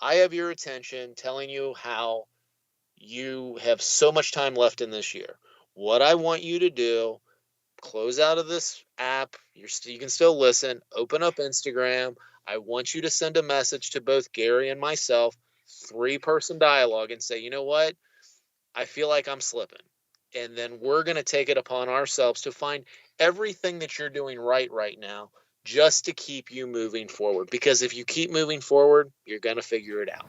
I have your attention telling you how you have so much time left in this year. What I want you to do, close out of this app. You can still listen. Open up Instagram. I want you to send a message to both Gary and myself, 3-person dialogue, and say, you know what? I feel like I'm slipping. And then we're going to take it upon ourselves to find everything that you're doing right now, just to keep you moving forward. Because if you keep moving forward, you're going to figure it out.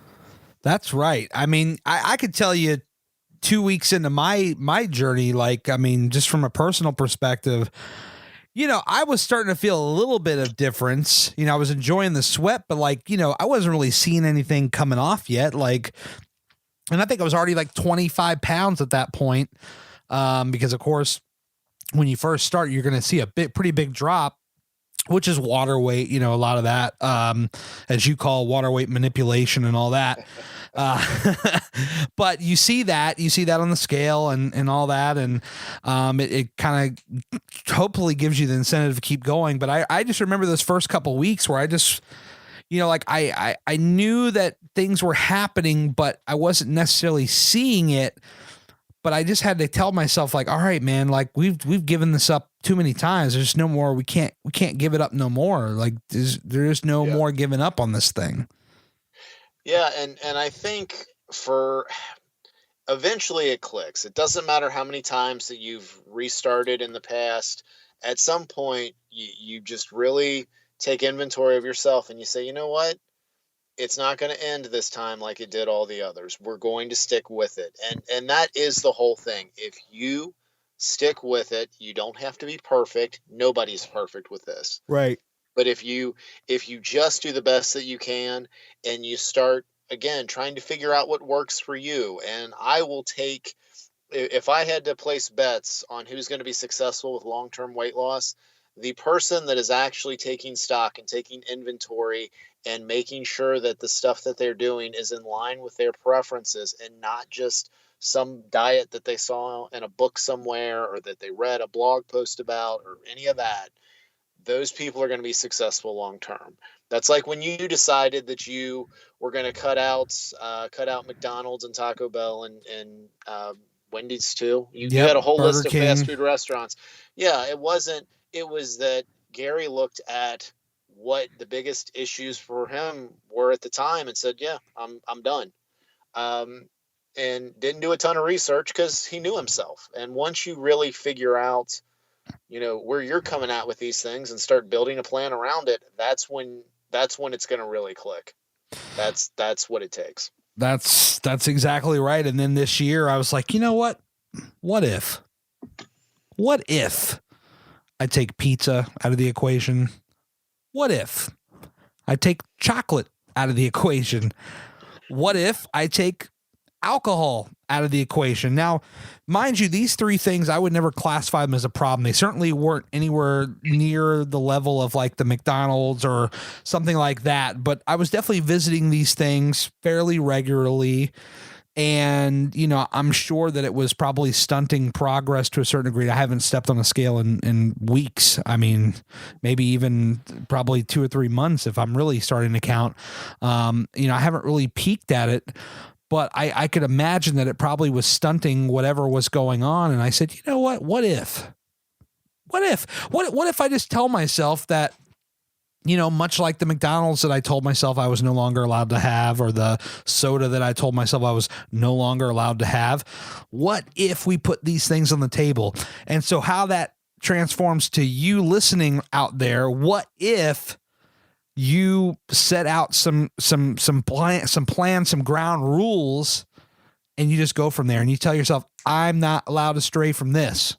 That's right. I mean, I could tell you 2 weeks into my journey, like, I mean, just from a personal perspective, you know, I was starting to feel a little bit of difference. You know, I was enjoying the sweat, but like, you know, I wasn't really seeing anything coming off yet. Like, and I think I was already like 25 pounds at that point. Because of course, when you first start, you're going to see a pretty big drop, which is water weight, you know, a lot of that, as you call water weight manipulation and all that. But you see that on the scale and all that. And, it kind of hopefully gives you the incentive to keep going. But I just remember those first couple of weeks where I just, you know, like I knew that things were happening, but I wasn't necessarily seeing it. But I just had to tell myself, like, all right, man, like we've given this up too many times. There's no more. We can't give it up no more. Like there's no more giving up on this thing. Yeah, and I think for eventually it clicks. It doesn't matter how many times that you've restarted in the past. At some point, you just really take inventory of yourself and you say, you know what? It's not going to end this time like it did all the others. We're going to stick with it. And that is the whole thing. If you stick with it, you don't have to be perfect. Nobody's perfect with this. Right. But if you just do the best that you can and you start again trying to figure out what works for you, and I will take, if I had to place bets on who's going to be successful with long-term weight loss, the person that is actually taking stock and taking inventory and making sure that the stuff that they're doing is in line with their preferences and not just some diet that they saw in a book somewhere or that they read a blog post about or any of that, those people are going to be successful long term. That's like when you decided that you were going to cut out McDonald's and Taco Bell and Wendy's too. You had a whole Burger list of King. fast food restaurants. Yeah, it was that Gary looked at what the biggest issues for him were at the time and said, yeah, I'm done. And didn't do a ton of research because he knew himself. And once you really figure out, you know, where you're coming at with these things and start building a plan around it, that's when it's going to really click. That's what it takes. That's exactly right. And then this year I was like, you know what? What if I take pizza out of the equation? What if I take chocolate out of the equation? What if I take alcohol out of the equation? Now, mind you, these three things, I would never classify them as a problem. They certainly weren't anywhere near the level of like the McDonald's or something like that, but I was definitely visiting these things fairly regularly. And, you know, I'm sure that it was probably stunting progress to a certain degree. I haven't stepped on a scale in weeks. I mean, maybe even probably 2 or 3 months if I'm really starting to count. You know, I haven't really peaked at it, but I could imagine that it probably was stunting whatever was going on. And I said, you know what? What if I just tell myself that, you know, much like the McDonald's that I told myself I was no longer allowed to have, or the soda that I told myself I was no longer allowed to have, what if we put these things on the table? And so how that transforms to you listening out there, what if you set out some plan, some ground rules, and you just go from there and you tell yourself, I'm not allowed to stray from this.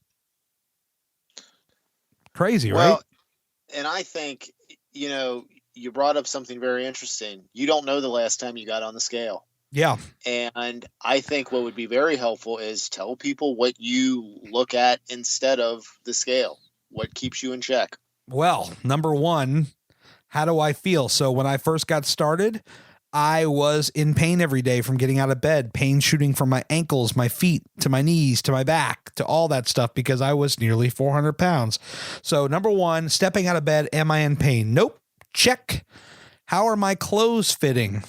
Crazy, right? And I think, you know, you brought up something very interesting. You don't know the last time you got on the scale. Yeah. And I think what would be very helpful is tell people what you look at instead of the scale. What keeps you in check? Well, number one, how do I feel? So when I first got started, I was in pain every day from getting out of bed, pain shooting from my ankles, my feet, to my knees, to my back, to all that stuff because I was nearly 400 pounds. So number one, stepping out of bed, am I in pain? Nope. Check. How are my clothes fitting?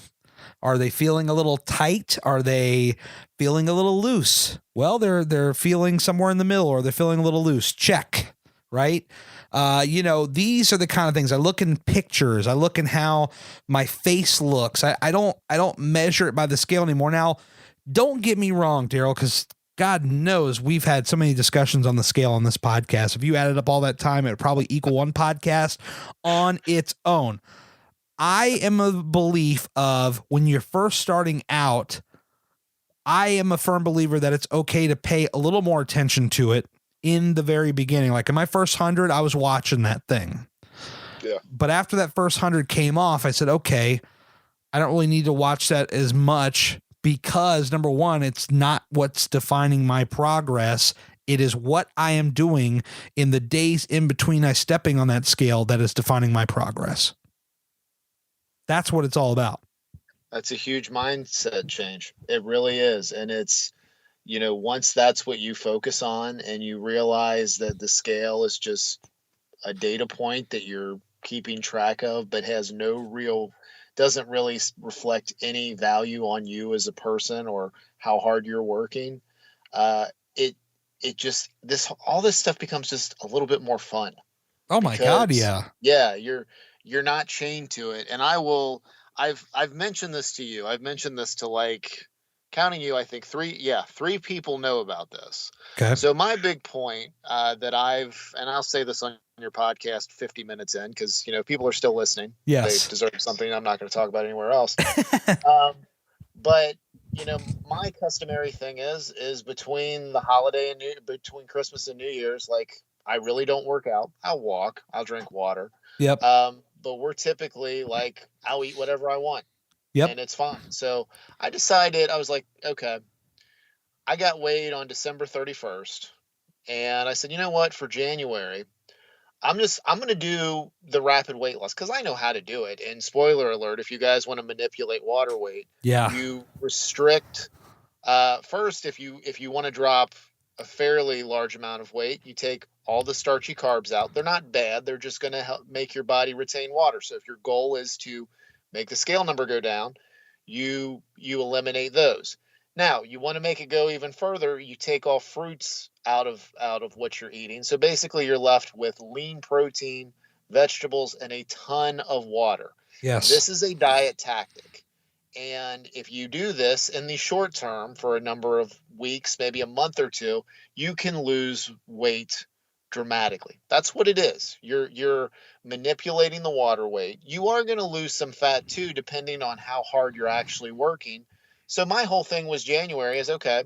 Are they feeling a little tight? Are they feeling a little loose? Well, they're feeling somewhere in the middle, or they're feeling a little loose. Check, right? These are the kind of things. I look in pictures. I look in how my face looks. I don't measure it by the scale anymore. Now, don't get me wrong, Daryl, because God knows we've had so many discussions on the scale on this podcast. If you added up all that time, it would probably equal one podcast on its own. I am a belief of when you're first starting out, I am a firm believer that it's okay to pay a little more attention to it in the very beginning. Like in my first 100, I was watching that thing. Yeah. But after that first 100 came off, I said, okay, I don't really need to watch that as much because number one, it's not what's defining my progress. It is what I am doing in the days in between I stepping on that scale that is defining my progress. That's what it's all about. That's a huge mindset change. It really is. And it's, once that's what you focus on and you realize that the scale is just a data point that you're keeping track of, but doesn't really reflect any value on you as a person or how hard you're working. All this stuff becomes just a little bit more fun. Oh my God. Yeah. Yeah. You're not chained to it. And I've mentioned this to you. I've mentioned this to, like, counting you, I think three people know about this. Okay. So my big point and I'll say this on your podcast 50 minutes in, because, people are still listening. Yes. They deserve something I'm not going to talk about anywhere else. But, my customary thing is between the holiday and between Christmas and New Year's, like, I really don't work out. I'll walk. I'll drink water. Yep. But we're typically like, I'll eat whatever I want. Yep. And it's fine. So I decided, I was like, okay, I got weighed on December 31st. And I said, you know what, for January, I'm going to do the rapid weight loss because I know how to do it. And spoiler alert, if you guys want to manipulate water weight, yeah, you restrict first. If you want to drop a fairly large amount of weight, you take all the starchy carbs out. They're not bad. They're just going to help make your body retain water. So if your goal is to make the scale number go down, you eliminate those. Now, you want to make it go even further, you take all fruits out of what you're eating. So basically you're left with lean protein, vegetables, and a ton of water. Yes. This is a diet tactic. And if you do this in the short term for a number of weeks, maybe a month or two, you can lose weight dramatically. That's what it is. You're manipulating the water weight. You are going to lose some fat too, depending on how hard you're actually working. So my whole thing was January is, okay,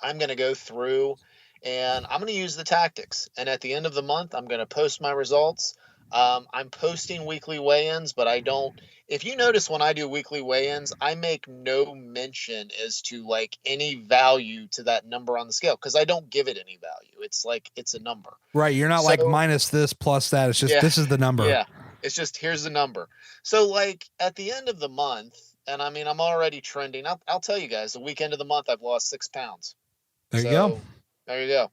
I'm going to go through and I'm going to use the tactics. And at the end of the month, I'm going to post my results. I'm posting weekly weigh-ins, but I don't. If you notice when I do weekly weigh-ins, I make no mention as to like any value to that number on the scale because I don't give it any value. It's like it's a number. Right. You're not like minus this plus that. It's just this is the number. Yeah. It's just here's the number. So like at the end of the month, and I mean I'm already trending. I'll tell you guys, the weekend of the month I've lost 6 pounds. There you go. There you go.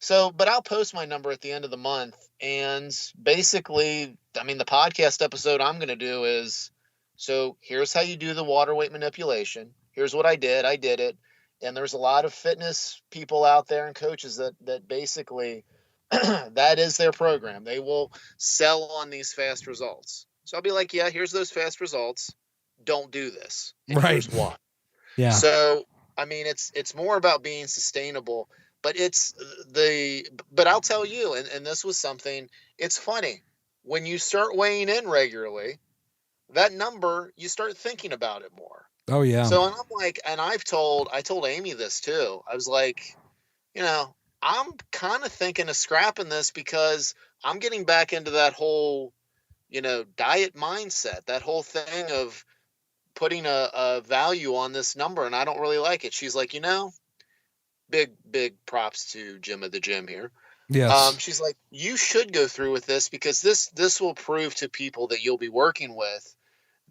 So, but I'll post my number at the end of the month. And basically, I mean, the podcast episode I'm going to do is, so here's how you do the water weight manipulation. Here's what I did. I did it. And there's a lot of fitness people out there and coaches that basically, that is their program. They will sell on these fast results. So I'll be like, yeah, here's those fast results. Don't do this. And right. Here's why. Yeah. So, I mean, it's more about being sustainable. But but I'll tell you, and this was something, it's funny. When you start weighing in regularly, that number, you start thinking about it more. Oh, yeah. So I'm like, and I told Amy this too. I was like, I'm kind of thinking of scrapping this because I'm getting back into that whole, diet mindset, that whole thing of putting a value on this number. And I don't really like it. She's like, big props to Jim at the gym here. Yes. She's like, you should go through with this because this will prove to people that you'll be working with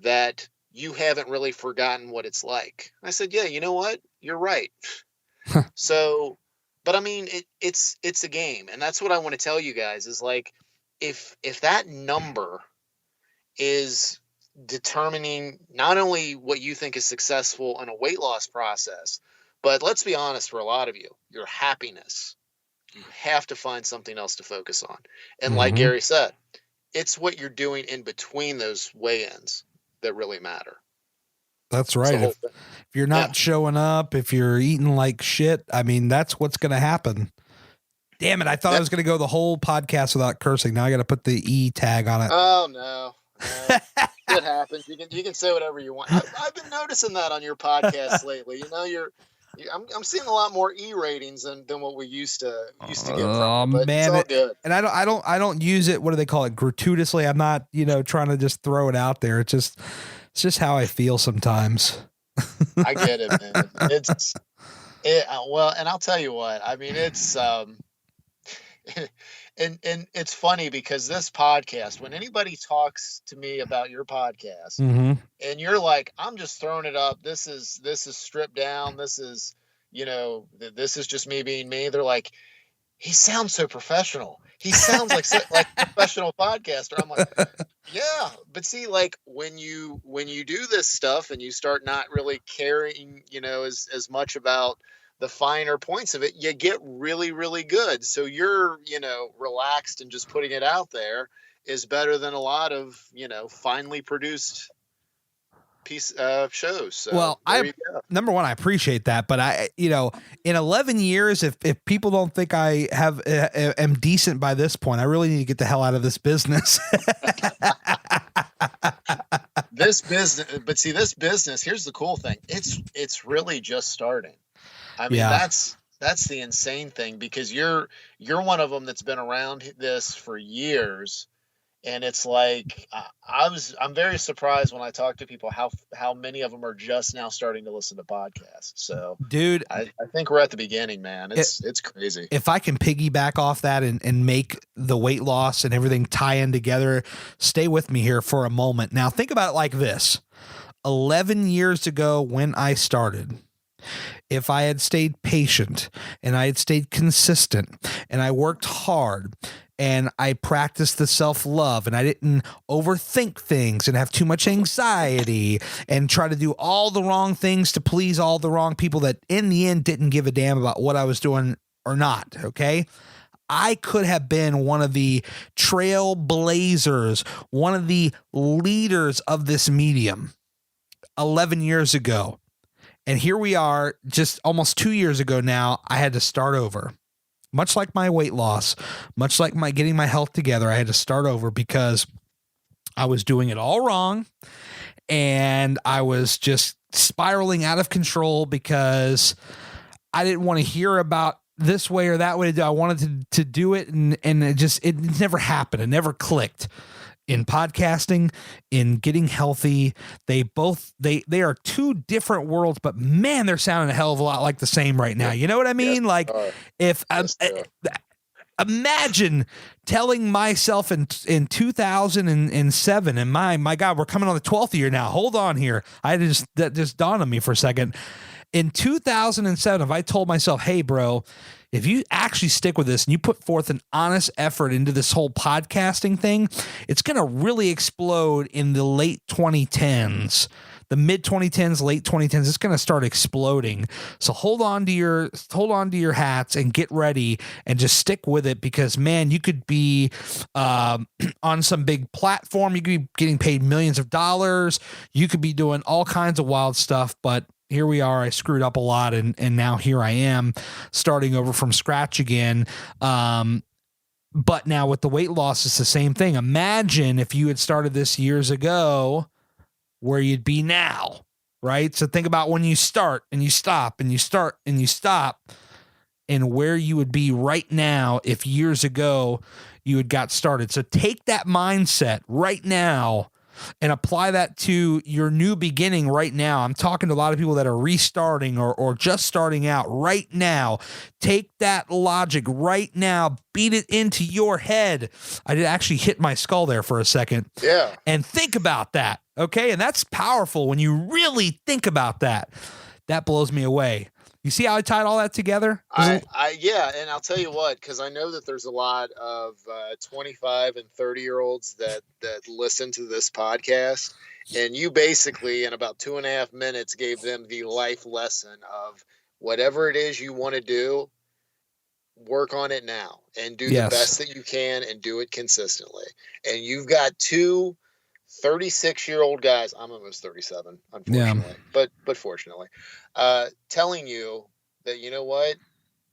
that you haven't really forgotten what it's like. I said, yeah, you know what? You're right. So, but I mean, it's a game. And that's what I want to tell you guys is like, if that number is determining not only what you think is successful in a weight loss process, but let's be honest, for a lot of you, your happiness. You have to find something else to focus on. And like Mm-hmm. Gary said, it's what you're doing in between those weigh-ins that really matter. That's It's the right. whole If thing. you're Yeah. not showing up, if you're eating like shit, I mean, that's what's going to happen. Damn it. I thought I was going to go the whole podcast without cursing. Now I got to put the E tag on it. Oh no. It happens. You can say whatever you want. I've been noticing that on your podcast lately. You know, I'm seeing a lot more E ratings than what we used to get from you, but Man, it's all good. And I don't use it. What do they call it? Gratuitously. I'm not, trying to just throw it out there. It's just how I feel sometimes. I get it, man. Well, and I'll tell you what. I mean, it's and it's funny because this podcast, when anybody talks to me about your podcast, Mm-hmm. and you're like, I'm just throwing it up. This is stripped down. This is, this is just me being me. They're like, he sounds so professional. He sounds like like a professional podcaster. I'm like, yeah, but see, like when you do this stuff and you start not really caring, as much about the finer points of it, you get really, really good. So you're, relaxed and just putting it out there is better than a lot of, finely produced shows. So well, number one, I appreciate that, but in 11 years, if people don't think I am decent by this point, I really need to get the hell out of this business. This business, here's the cool thing. It's really just starting. I mean, that's the insane thing, because you're one of them that's been around this for years. And it's like, I'm very surprised when I talk to people how many of them are just now starting to listen to podcasts. So, dude, I think we're at the beginning, man. It's crazy. If I can piggyback off that and make the weight loss and everything tie in together, stay with me here for a moment. Now, think about it like this. 11 years ago when I started, if I had stayed patient and I had stayed consistent and I worked hard and I practiced the self-love and I didn't overthink things and have too much anxiety and try to do all the wrong things to please all the wrong people that in the end didn't give a damn about what I was doing or not, okay? I could have been one of the trailblazers, one of the leaders of this medium 11 years ago. And here we are, just almost 2 years ago now, I had to start over. Much like my weight loss, much like my getting my health together, I had to start over because I was doing it all wrong. And I was just spiraling out of control because I didn't want to hear about this way or that way to do. I wanted to do it, and it never happened. It never clicked. In podcasting, in getting healthy, they are two different worlds, but man, they're sounding a hell of a lot like the same right now. You know what I mean? Yes, imagine telling myself in 2007, and my God, we're coming on the 12th year now. Hold on here. That just dawned on me for a second. In 2007, if I told myself, hey, bro, if you actually stick with this and you put forth an honest effort into this whole podcasting thing, it's going to really explode in the late 2010s, the mid 2010s, late 2010s. It's going to start exploding. So hold on to your hats and get ready and just stick with it, because man, you could be on some big platform. You could be getting paid millions of dollars. You could be doing all kinds of wild stuff, but here we are. I screwed up a lot, and now here I am starting over from scratch again. But now with the weight loss, it's the same thing. Imagine if you had started this years ago, where you'd be now, right? So think about when you start and you stop and you start and you stop, and where you would be right now if years ago you had got started. So take that mindset right now and apply that to your new beginning right now. I'm talking to a lot of people that are restarting or just starting out right now. Take that logic right now, beat it into your head. I did actually hit my skull there for a second. Yeah. And think about that. Okay. And that's powerful when you really think about that. That blows me away. You see how I tied all that together? Yeah, and I'll tell you what, because I know that there's a lot of 25 and 30-year-olds that listen to this podcast, And you basically, in about 2.5 minutes, gave them the life lesson of whatever it is you want to do, work on it now and do the Yes. best that you can and do it consistently. And you've got two 36-year-old guys. I'm almost 37, unfortunately, but fortunately, telling you that, you know what,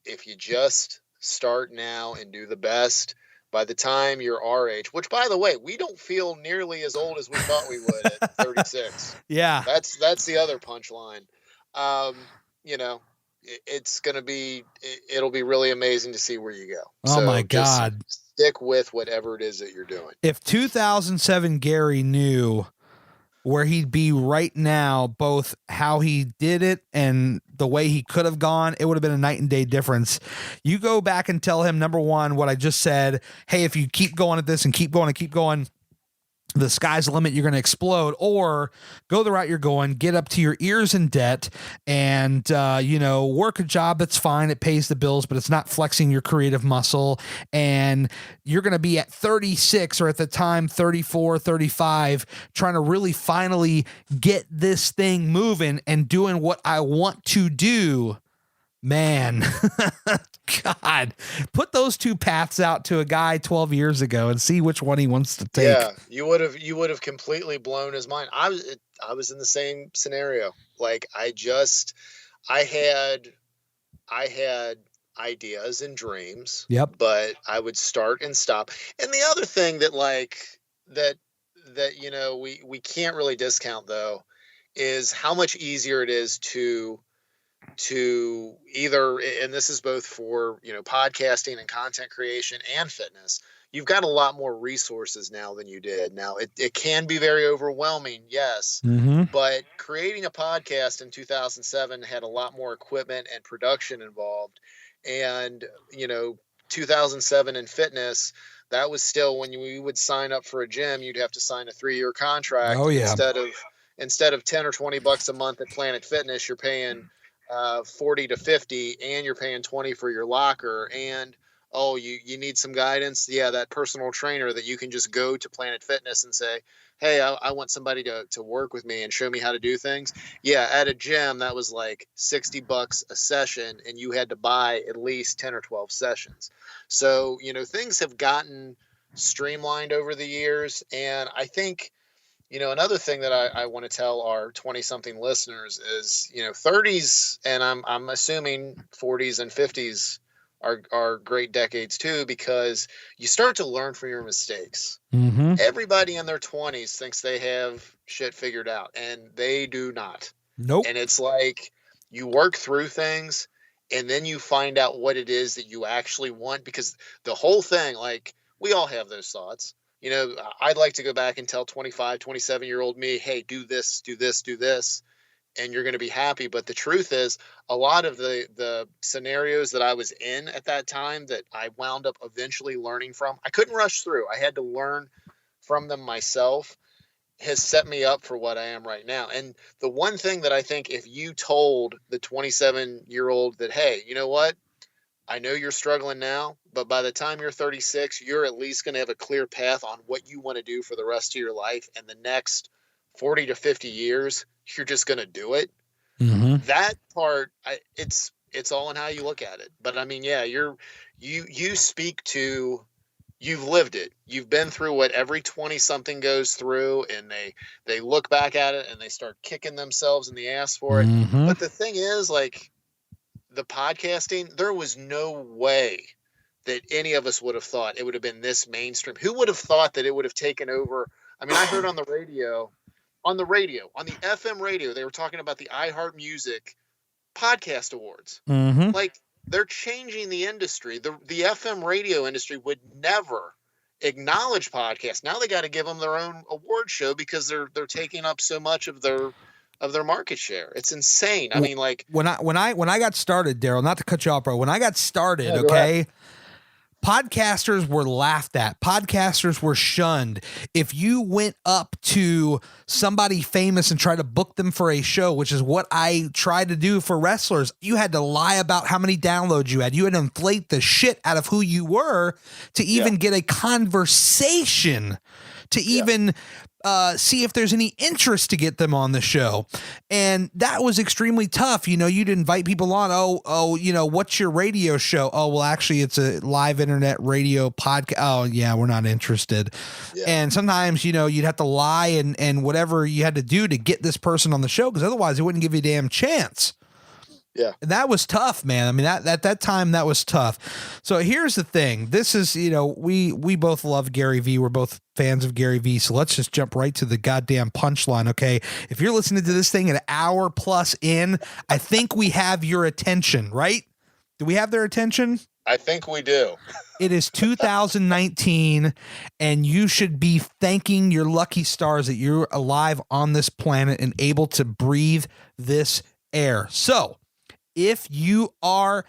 if you just start now and do the best, by the time you're our age, which, by the way, we don't feel nearly as old as we thought we would at 36. Yeah. That's the other punchline. You know, it's going to be, it'll be really amazing to see where you go. Oh my God. Stick with whatever it is that you're doing. If 2007 Gary knew where he'd be right now, both how he did it and the way he could have gone, it would have been a night and day difference. You go back and tell him, number one, what I just said. Hey, if you keep going at this and keep going, the sky's the limit, you're going to explode. Or go the route you're going, get up to your ears in debt and, work a job that's fine. It pays the bills, but it's not flexing your creative muscle. And you're going to be at 36 or at the time 34, 35, trying to really finally get this thing moving and doing what I want to do. Man, God, put those two paths out to a guy 12 years ago and see which one he wants to take. Yeah, you would have completely blown his mind. I was in the same scenario. Like I had ideas and dreams. Yep. But I would start and stop. And the other thing that we can't really discount though is how much easier it is to either, and this is both for, podcasting and content creation and fitness, you've got a lot more resources now than you did. Now it can be very overwhelming. Yes. Mm-hmm. But creating a podcast in 2007 had a lot more equipment and production involved. And, 2007 in fitness, that was still when we would sign up for a gym, you'd have to sign a 3-year contract. Oh, yeah. Instead of $10 or $20 a month at Planet Fitness, you're paying 40 to 50 and you're paying 20 for your locker. And you need some guidance. Yeah, that personal trainer that you can just go to Planet Fitness and say, hey, I want somebody to work with me and show me how to do things. Yeah, at a gym that was like $60 a session and you had to buy at least 10 or 12 sessions. So things have gotten streamlined over the years. And I think another thing that I want to tell our 20-something listeners is, 30s, and I'm assuming 40s and 50s are great decades too, because you start to learn from your mistakes. Mm-hmm. Everybody in their 20s thinks they have shit figured out, and they do not. Nope. And it's like you work through things, and then you find out what it is that you actually want, because the whole thing, like, we all have those thoughts. I'd like to go back and tell 25, 27-year-old me, hey, do this, do this, do this, and you're going to be happy. But the truth is, a lot of the scenarios that I was in at that time that I wound up eventually learning from, I couldn't rush through. I had to learn from them myself, has set me up for what I am right now. And the one thing that I think, if you told the 27-year-old that, hey, you know what? I know you're struggling now, but by the time you're 36, you're at least going to have a clear path on what you want to do for the rest of your life. And the next 40 to 50 years, you're just going to do it. Mm-hmm. That part, it's all in how you look at it. But I mean, yeah, you speak to, you've lived it. You've been through what every 20-something goes through, and they look back at it and they start kicking themselves in the ass for it. Mm-hmm. But the thing is, like, the podcasting, there was no way that any of us would have thought it would have been this mainstream. Who would have thought that it would have taken over? I mean, I heard on the FM radio, they were talking about the iHeart Music Podcast Awards. Mm-hmm. Like, they're changing the industry. The FM radio industry would never acknowledge podcasts. Now they got to give them their own award show because they're taking up so much of their market share. It's insane. I mean, like, when I got started, Daryl, not to cut you off, bro. When I got started, okay, podcasters were laughed at. Podcasters were shunned. If you went up to somebody famous and tried to book them for a show, which is what I tried to do for wrestlers, you had to lie about how many downloads you had. You had to inflate the shit out of who you were to even get a conversation, to even see if there's any interest to get them on the show. And that was extremely tough. You'd invite people on. Oh, what's your radio show? Oh, well, actually it's a live internet radio podcast. Oh yeah, we're not interested. Yeah. And sometimes, you'd have to lie and whatever you had to do to get this person on the show, because otherwise they wouldn't give you a damn chance. Yeah. And that was tough, man. I mean, that time that was tough. So here's the thing. This is, we both love Gary Vee. We're both fans of Gary Vee. So let's just jump right to the goddamn punchline. Okay. If you're listening to this thing an hour plus in, I think we have your attention, right? Do we have their attention? I think we do. It is 2019, and you should be thanking your lucky stars that you're alive on this planet and able to breathe this air. So if you are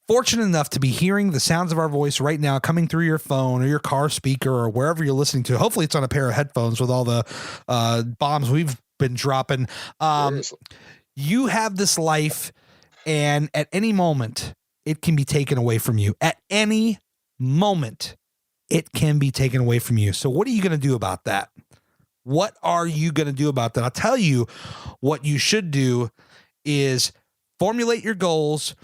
fortunate enough to be hearing the sounds of our voice right now coming through your phone or your car speaker or wherever you're listening to, hopefully it's on a pair of headphones with all the bombs we've been dropping. You have this life, and at any moment it can be taken away from you. At any moment it can be taken away from you. So what are you going to do about that? What are you going to do about that? I'll tell you what you should do is formulate your goals,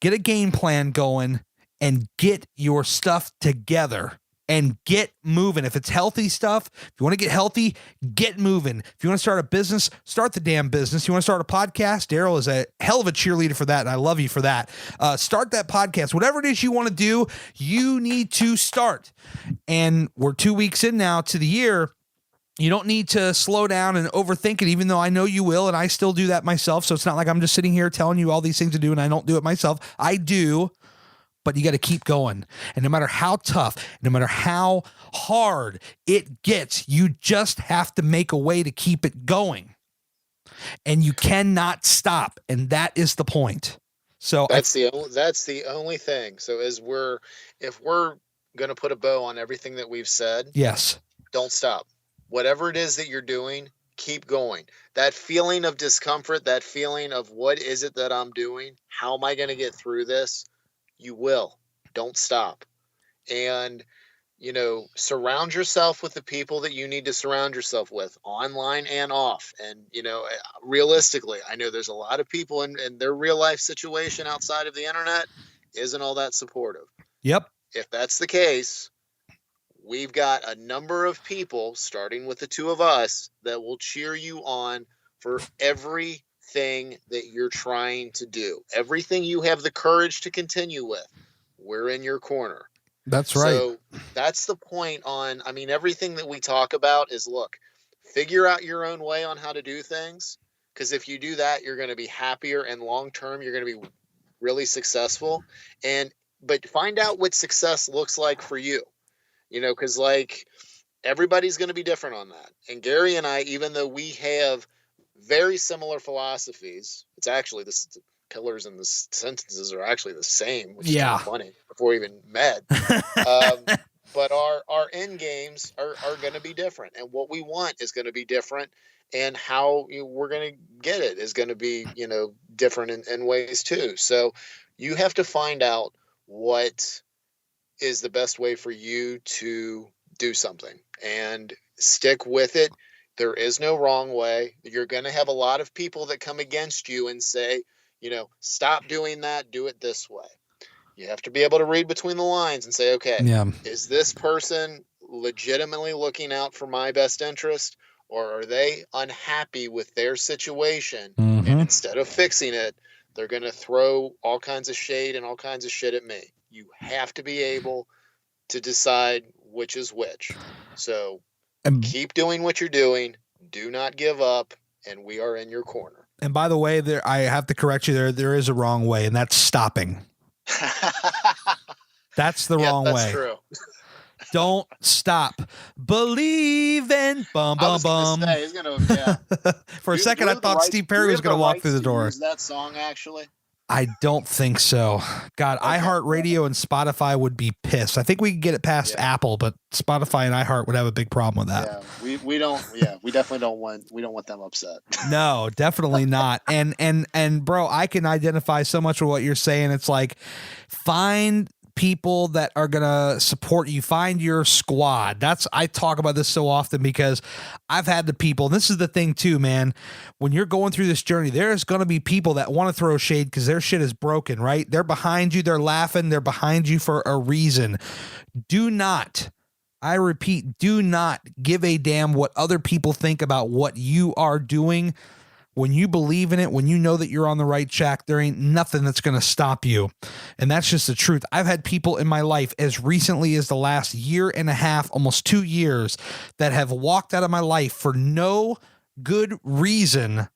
get a game plan going, and get your stuff together and get moving. If it's healthy stuff, if you want to get healthy, get moving. If you want to start a business, start the damn business. You want to start a podcast? Daryl is a hell of a cheerleader for that, and I love you for that. Start that podcast. Whatever it is you want to do, you need to start. And we're 2 weeks in now to the year. You don't need to slow down and overthink it, even though I know you will, and I still do that myself. So it's not like I'm just sitting here telling you all these things to do and I don't do it myself. I do, but you got to keep going. And no matter how tough, no matter how hard it gets, you just have to make a way to keep it going. And you cannot stop. And that is the point. So that's the only thing. So if we're going to put a bow on everything that we've said, yes, don't stop. Whatever it is that you're doing, keep going. That feeling of discomfort, that feeling of what is it that I'm doing? How am I going to get through this? You will. Don't stop. And, surround yourself with the people that you need to surround yourself with, online and off. And, realistically, I know there's a lot of people in their real life situation outside of the internet isn't all that supportive. Yep. If that's the case, we've got a number of people, starting with the two of us, that will cheer you on for everything that you're trying to do. Everything you have the courage to continue with, we're in your corner. That's right. So that's the point on, everything that we talk about is, look, figure out your own way on how to do things. Because if you do that, you're going to be happier, and long-term, you're going to be really successful. But find out what success looks like for you. Because everybody's going to be different on that. And Gary and I, even though we have very similar philosophies, it's actually the pillars and the sentences are actually the same, which is kind of funny before we even met. But our end games are going to be different, and what we want is going to be different, and how we're going to get it is going to be, different in ways too. So you have to find out what is the best way for you to do something and stick with it. There is no wrong way. You're going to have a lot of people that come against you and say, stop doing that, do it this way. You have to be able to read between the lines and say, okay, is this person legitimately looking out for my best interest, or are they unhappy with their situation? Mm-hmm. And instead of fixing it, they're going to throw all kinds of shade and all kinds of shit at me. You have to be able to decide which is which. So keep doing what you're doing. Do not give up. And we are in your corner. And by the way, I have to correct you. There is a wrong way, and that's stopping. That's the wrong way. That's true. Don't stop. Believe in bum bum bum. For a second, I thought Steve Perry was going to walk through the door. Is that song actually? I don't think so. God, okay. iHeartRadio and Spotify would be pissed. I think we could get it past Apple, but Spotify and iHeart would have a big problem with that. Yeah, we don't. Yeah, we definitely don't want them upset. No, definitely not. And bro, I can identify so much with what you're saying. It's like, find people that are going to support you. Find your squad. I talk about this so often because I've had the people, and this is the thing too, man, when you're going through this journey, there's going to be people that want to throw shade because their shit is broken, right? They're behind you. They're laughing. They're behind you for a reason. Do not, I repeat, do not give a damn what other people think about what you are doing. When you believe in it, when you know that you're on the right track, there ain't nothing that's going to stop you. And that's just the truth. I've had people in my life as recently as the last year and a half, almost 2 years, that have walked out of my life for no good reason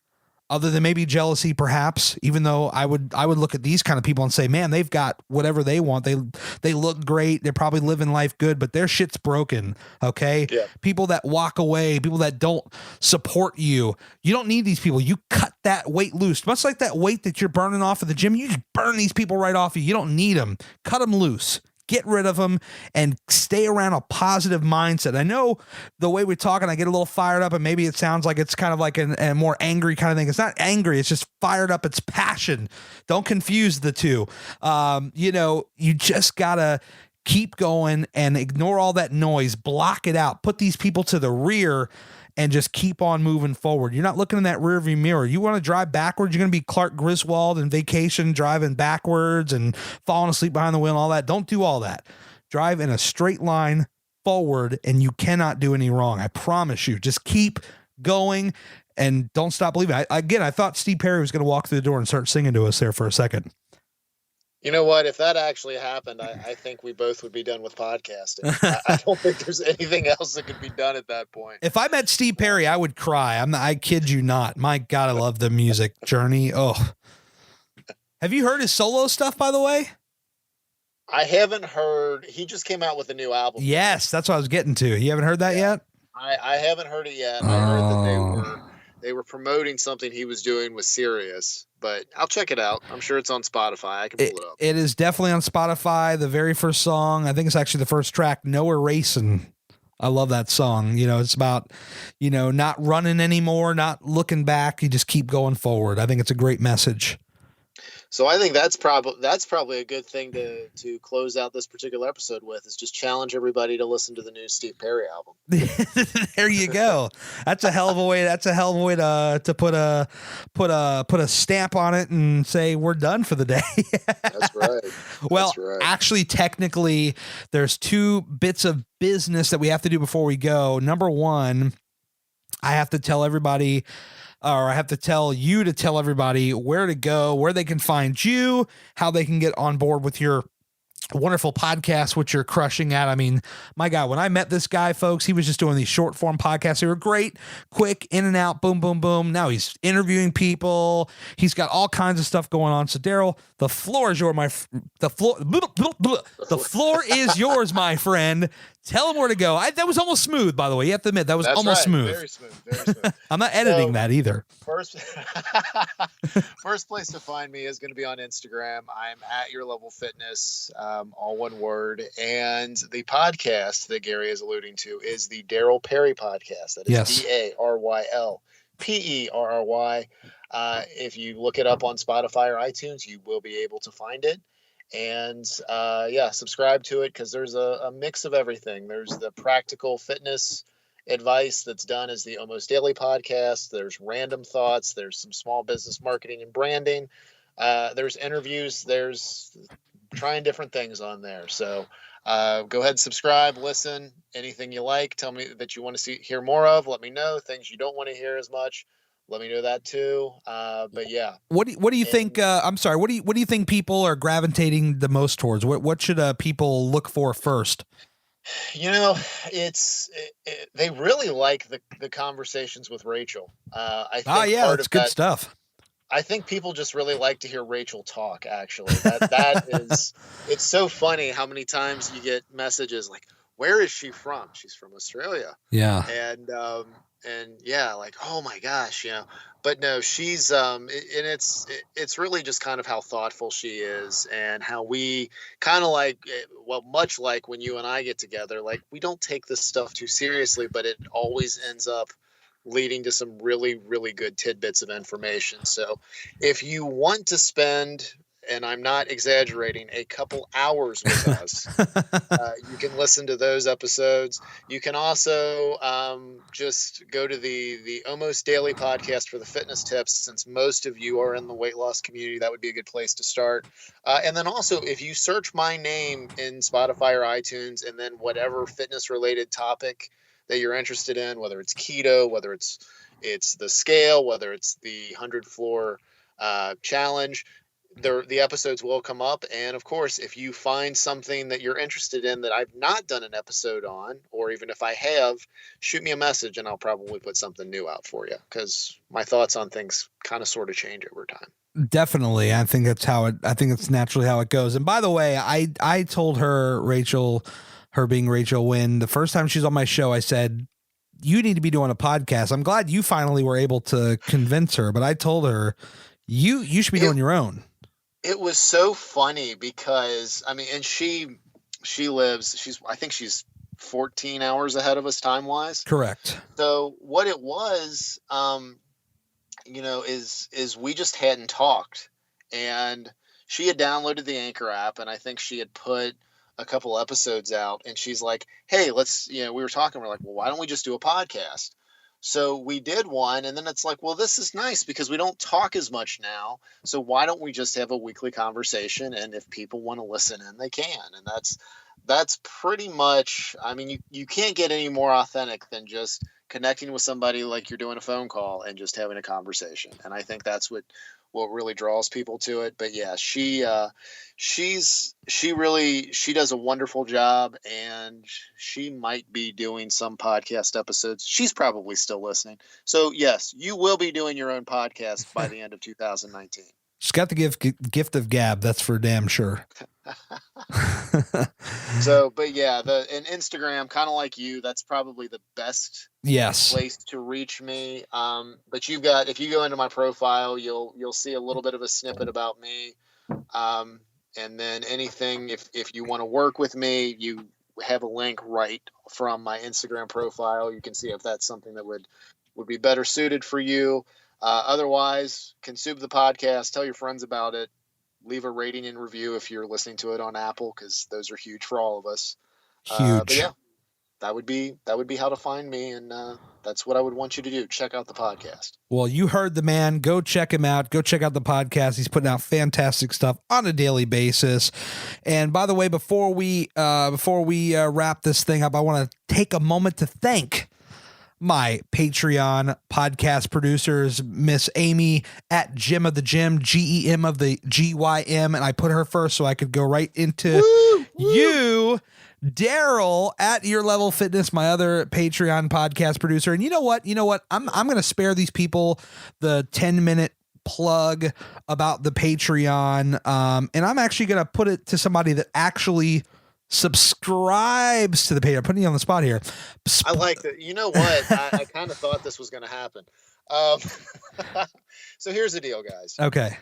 other than maybe jealousy, perhaps, even though I would look at these kind of people and say, man, they've got whatever they want. They look great. They're probably living life good, but their shit's broken. Okay. Yeah. People that walk away, people that don't support you. You don't need these people. You cut that weight loose, much like that weight that you're burning off at the gym. You just burn these people right off you. You don't need them. Cut them loose. Get rid of them and stay around a positive mindset. I know the way we're talking, I get a little fired up, and maybe it sounds like it's kind of like a more angry kind of thing. It's not angry. It's just fired up. It's passion. Don't confuse the two. You just got to keep going and ignore all that noise. Block it out. Put these people to the rear and just keep on moving forward. You're not looking in that rearview mirror. You want to drive backwards. You're going to be Clark Griswold in Vacation, driving backwards and falling asleep behind the wheel and all that. Don't do all that. Drive in a straight line forward, and you cannot do any wrong. I promise you. Just keep going and don't stop believing. I thought Steve Perry was going to walk through the door and start singing to us there for a second. You know what? If that actually happened, I think we both would be done with podcasting. I don't think there's anything else that could be done at that point. If I met Steve Perry, I would cry. I kid you not. My God, I love the music journey. Oh, have you heard his solo stuff, by the way? I haven't heard. He just came out with a new album. Yes, that's what I was getting to. You haven't heard that yet? I haven't heard it yet. I heard that they were promoting something he was doing with Sirius, but I'll check it out. I'm sure it's on Spotify. I can pull it up. It is definitely on Spotify. The very first song, I think it's actually the first track, No Erasing. I love that song. It's about, not running anymore, not looking back. You just keep going forward. I think it's a great message. So I think that's probably a good thing to close out this particular episode with, is just challenge everybody to listen to the new Steve Perry album. There you go. That's a hell of a way. To put a stamp on it and say we're done for the day. That's right. Well, That's right. Actually, technically, there's 2 bits of business that we have to do before we go. Number one, I have to tell everybody. Or I have to tell you to tell everybody where to go, where they can find you, how they can get on board with your wonderful podcast, which you're crushing at. I mean, my God, when I met this guy, folks, he was just doing these short form podcasts. They were great, quick, in and out, boom, boom, boom. Now he's interviewing people. He's got all kinds of stuff going on. So Daryl, the floor is yours, the floor is yours, my friend. Tell him where to go. That was almost smooth, by the way. You have to admit, that was almost smooth. Very smooth. Very smooth. I'm not editing that either. First place to find me is going to be on Instagram. I'm at Your Level Fitness, all one word. And the podcast that Gary is alluding to is the Daryl Perry podcast. That is DARYLPERRY. If you look it up on Spotify or iTunes, you will be able to find it. And subscribe to it, because there's a mix of everything. There's the practical fitness advice that's done as the Almost Daily podcast. There's random thoughts. There's some small business marketing and branding. There's interviews. There's trying different things on there. So go ahead and subscribe, listen, anything you like. Tell me that you want to hear more of. Let me know. Things you don't want to hear as much, let me know that too. But yeah. What do you think? I'm sorry. What do you think people are gravitating the most towards? What should people look for first? They really like the conversations with Rachel. I think that's good stuff. I think people just really like to hear Rachel talk. Actually, that is. It's so funny how many times you get messages like, "Where is she from?" She's from Australia. Yeah. And yeah, like, oh my gosh, but no, she's, and it's really just kind of how thoughtful she is, and how we kind of much like when you and I get together, like, we don't take this stuff too seriously, but it always ends up leading to some really, really good tidbits of information. So if you want to spend and I'm not exaggerating, a couple hours with us. You can listen to those episodes. You can also just go to the Almost Daily podcast for the fitness tips. Since most of you are in the weight loss community, that would be a good place to start. And then also, if you search my name in Spotify or iTunes, and then whatever fitness related topic that you're interested in, whether it's keto, whether it's the scale, whether it's the 100 floor challenge, the episodes will come up. And of course, if you find something that you're interested in that I've not done an episode on, or even if I have, shoot me a message and I'll probably put something new out for you, because my thoughts on things kind of sort of change over time. Definitely. I think it's naturally how it goes. And by the way, I told her, Rachel, her being Rachel, when the first time she's on my show, I said, you need to be doing a podcast. I'm glad you finally were able to convince her, but I told her you should be doing your own. It was so funny because I think she's 14 hours ahead of us time wise. Correct. So what it was, is we just hadn't talked, and she had downloaded the Anchor app, and I think she had put a couple episodes out, and she's like, hey, we were talking, we're like, well, why don't we just do a podcast? So we did one, and then it's like, well, this is nice because we don't talk as much now. So why don't we just have a weekly conversation? And if people want to listen in, they can. And that's pretty much, I mean, you can't get any more authentic than just connecting with somebody like you're doing a phone call and just having a conversation. And I think that's what really draws people to it. But yeah, she does a wonderful job, and she might be doing some podcast episodes. She's probably still listening. So yes, you will be doing your own podcast by the end of 2019. She's got the gift of gab. That's for damn sure. So, but yeah, and Instagram, kind of like you, that's probably the best place to reach me. But if you go into my profile, you'll see a little bit of a snippet about me. And then anything, if you want to work with me, you have a link right from my Instagram profile. You can see if that's something that would be better suited for you. Otherwise, consume the podcast, tell your friends about it, leave a rating and review if you're listening to it on Apple, because those are huge for all of us. Huge. But yeah, that would be how to find me, and that's what I would want you to do. Check out the podcast. Well, you heard the man. Go check him out. Go check out the podcast. He's putting out fantastic stuff on a daily basis. And by the way, before we wrap this thing up, I want to take a moment to thank my Patreon podcast producers, Miss Amy at Gym of the Gym, GEM of the GYM, and I put her first so I could go right into you, Daryl at Your Level Fitness, my other Patreon podcast producer. And you know what? I'm going to spare these people the 10-minute plug about the Patreon, and I'm actually going to put it to somebody that actually subscribes to the page. I'm putting you on the spot here. I like that. You know what? I kind of thought this was going to happen. So here's the deal, guys. Okay.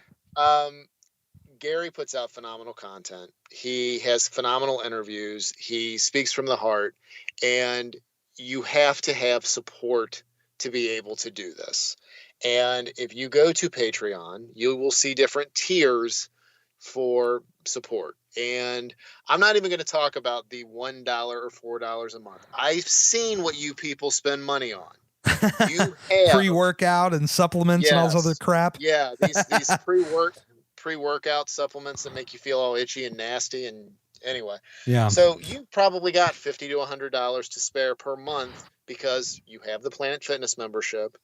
Gary puts out phenomenal content. He has phenomenal interviews. He speaks from the heart, and you have to have support to be able to do this. And if you go to Patreon, you will see different tiers for support. And I'm not even going to talk about the $1 or $4 a month. I've seen what you people spend money on. You have pre-workout and supplements and all this other crap. Yeah, these pre-workout supplements that make you feel all itchy and nasty. And anyway, yeah. So you probably got $50 to $100 to spare per month because you have the Planet Fitness membership.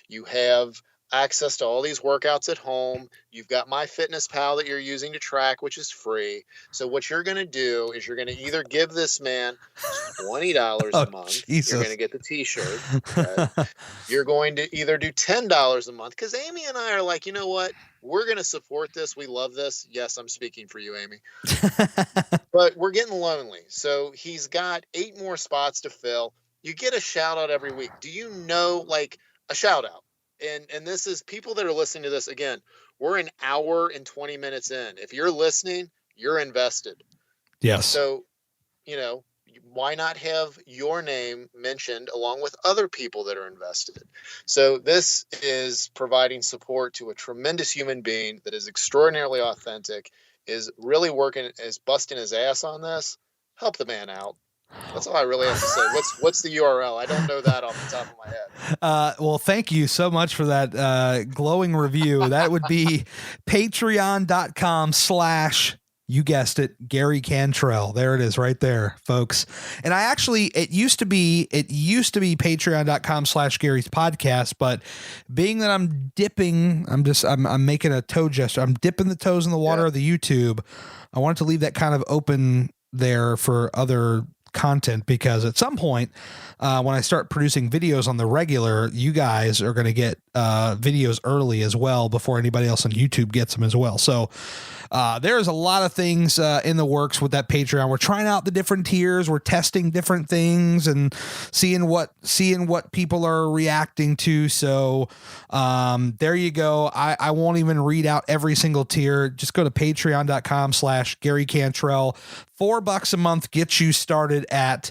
You have access to all these workouts at home. You've got MyFitnessPal that you're using to track, which is free. So what you're going to do is you're going to either give this man $20 a month. Jesus. You're going to get the t-shirt. Okay? You're going to either do $10 a month, because Amy and I are like, you know what? We're going to support this. We love this. Yes, I'm speaking for you, Amy. But we're getting lonely. So he's got 8 more spots to fill. You get a shout out every week. Do you know, like, a shout out? And this is people that are listening to this. Again, we're an hour and 20 minutes in. If you're listening, you're invested. Yes. So, why not have your name mentioned along with other people that are invested? So this is providing support to a tremendous human being that is extraordinarily authentic, is really working, is busting his ass on this. Help the man out. That's all I really have to say. What's the URL? I don't know that off the top of my head. Well, thank you so much for that glowing review. That would be patreon.com/ you guessed it, Gary Cantrell. There it is right there, folks. And I actually, it used to be patreon.com/ Gary's podcast, but being that I'm making a toe gesture. I'm dipping the toes in the water of the YouTube. I wanted to leave that kind of open there for other content, because at some point when I start producing videos on the regular, you guys are going to get videos early as well before anybody else on YouTube gets them as well. So there's a lot of things in the works with that Patreon. We're trying out the different tiers. We're testing different things and seeing what people are reacting to. So there you go. I won't even read out every single tier. Just go to patreon.com/ Gary Cantrell. $4 a month gets you started at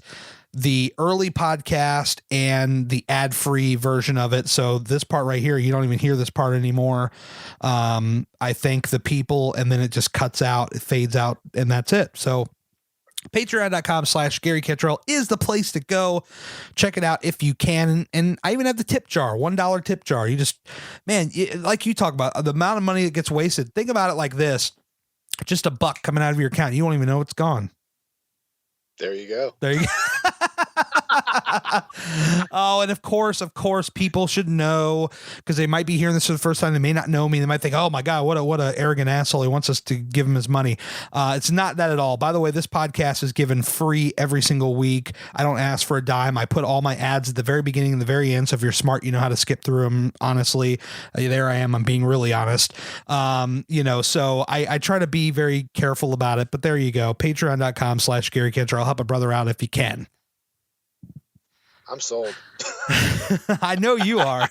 the early podcast and the ad-free version of it. So this part right here, you don't even hear this part anymore. I thank the people, and then it just cuts out, it fades out, and that's it. So patreon.com/ Gary Cantrell is the place to go. Check it out if you can. And I even have the tip jar, $1 tip jar. You just, man, like you talk about the amount of money that gets wasted. Think about it like this. Just $1 coming out of your account. You won't even know it's gone. There you go. There you go. Oh, and of course, people should know, because they might be hearing this for the first time. They may not know me. They might think, oh my God, what a arrogant asshole. He wants us to give him his money. It's not that at all. By the way, this podcast is given free every single week. I don't ask for a dime. I put all my ads at the very beginning and the very end. So if you're smart, you know how to skip through them. Honestly, there I am. I'm being really honest. So I try to be very careful about it, but there you go. Patreon.com/ Gary Cantrell. Help a brother out if you can. I'm sold. I know you are.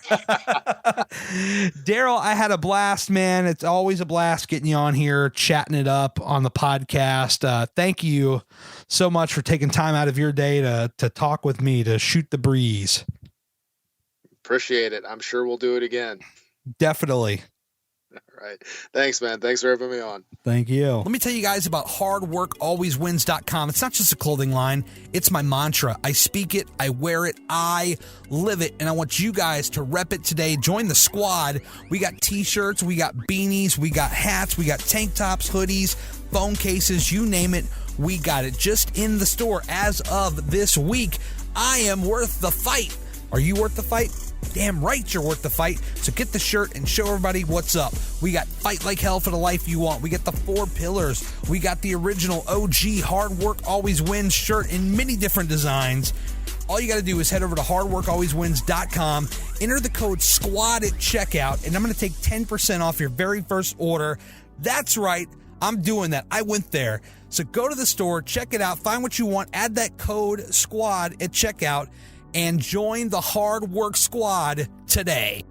Daryl, I had a blast, man. It's always a blast getting you on here, chatting it up on the podcast. Thank you so much for taking time out of your day to talk with me, to shoot the breeze. Appreciate it. I'm sure we'll do it again. Definitely. All right. Thanks, man. Thanks for having me on. Thank you. Let me tell you guys about hardworkalwayswins.com. It's not just a clothing line. It's my mantra. I speak it. I wear it. I live it. And I want you guys to rep it today. Join the squad. We got t-shirts. We got beanies. We got hats. We got tank tops, hoodies, phone cases, you name it. We got it just in the store as of this week. I am worth the fight. Are you worth the fight? Damn right you're worth the fight. So get the shirt and show everybody what's up. We got Fight Like Hell for the Life You Want. We got the 4 pillars. We got the original OG Hard Work Always Wins shirt in many different designs. All you got to do is head over to hardworkalwayswins.com, enter the code SQUAD at checkout, and I'm going to take 10% off your very first order. That's right. I'm doing that. I went there. So go to the store, check it out, find what you want, add that code SQUAD at checkout, and join the Hard Work Squad today.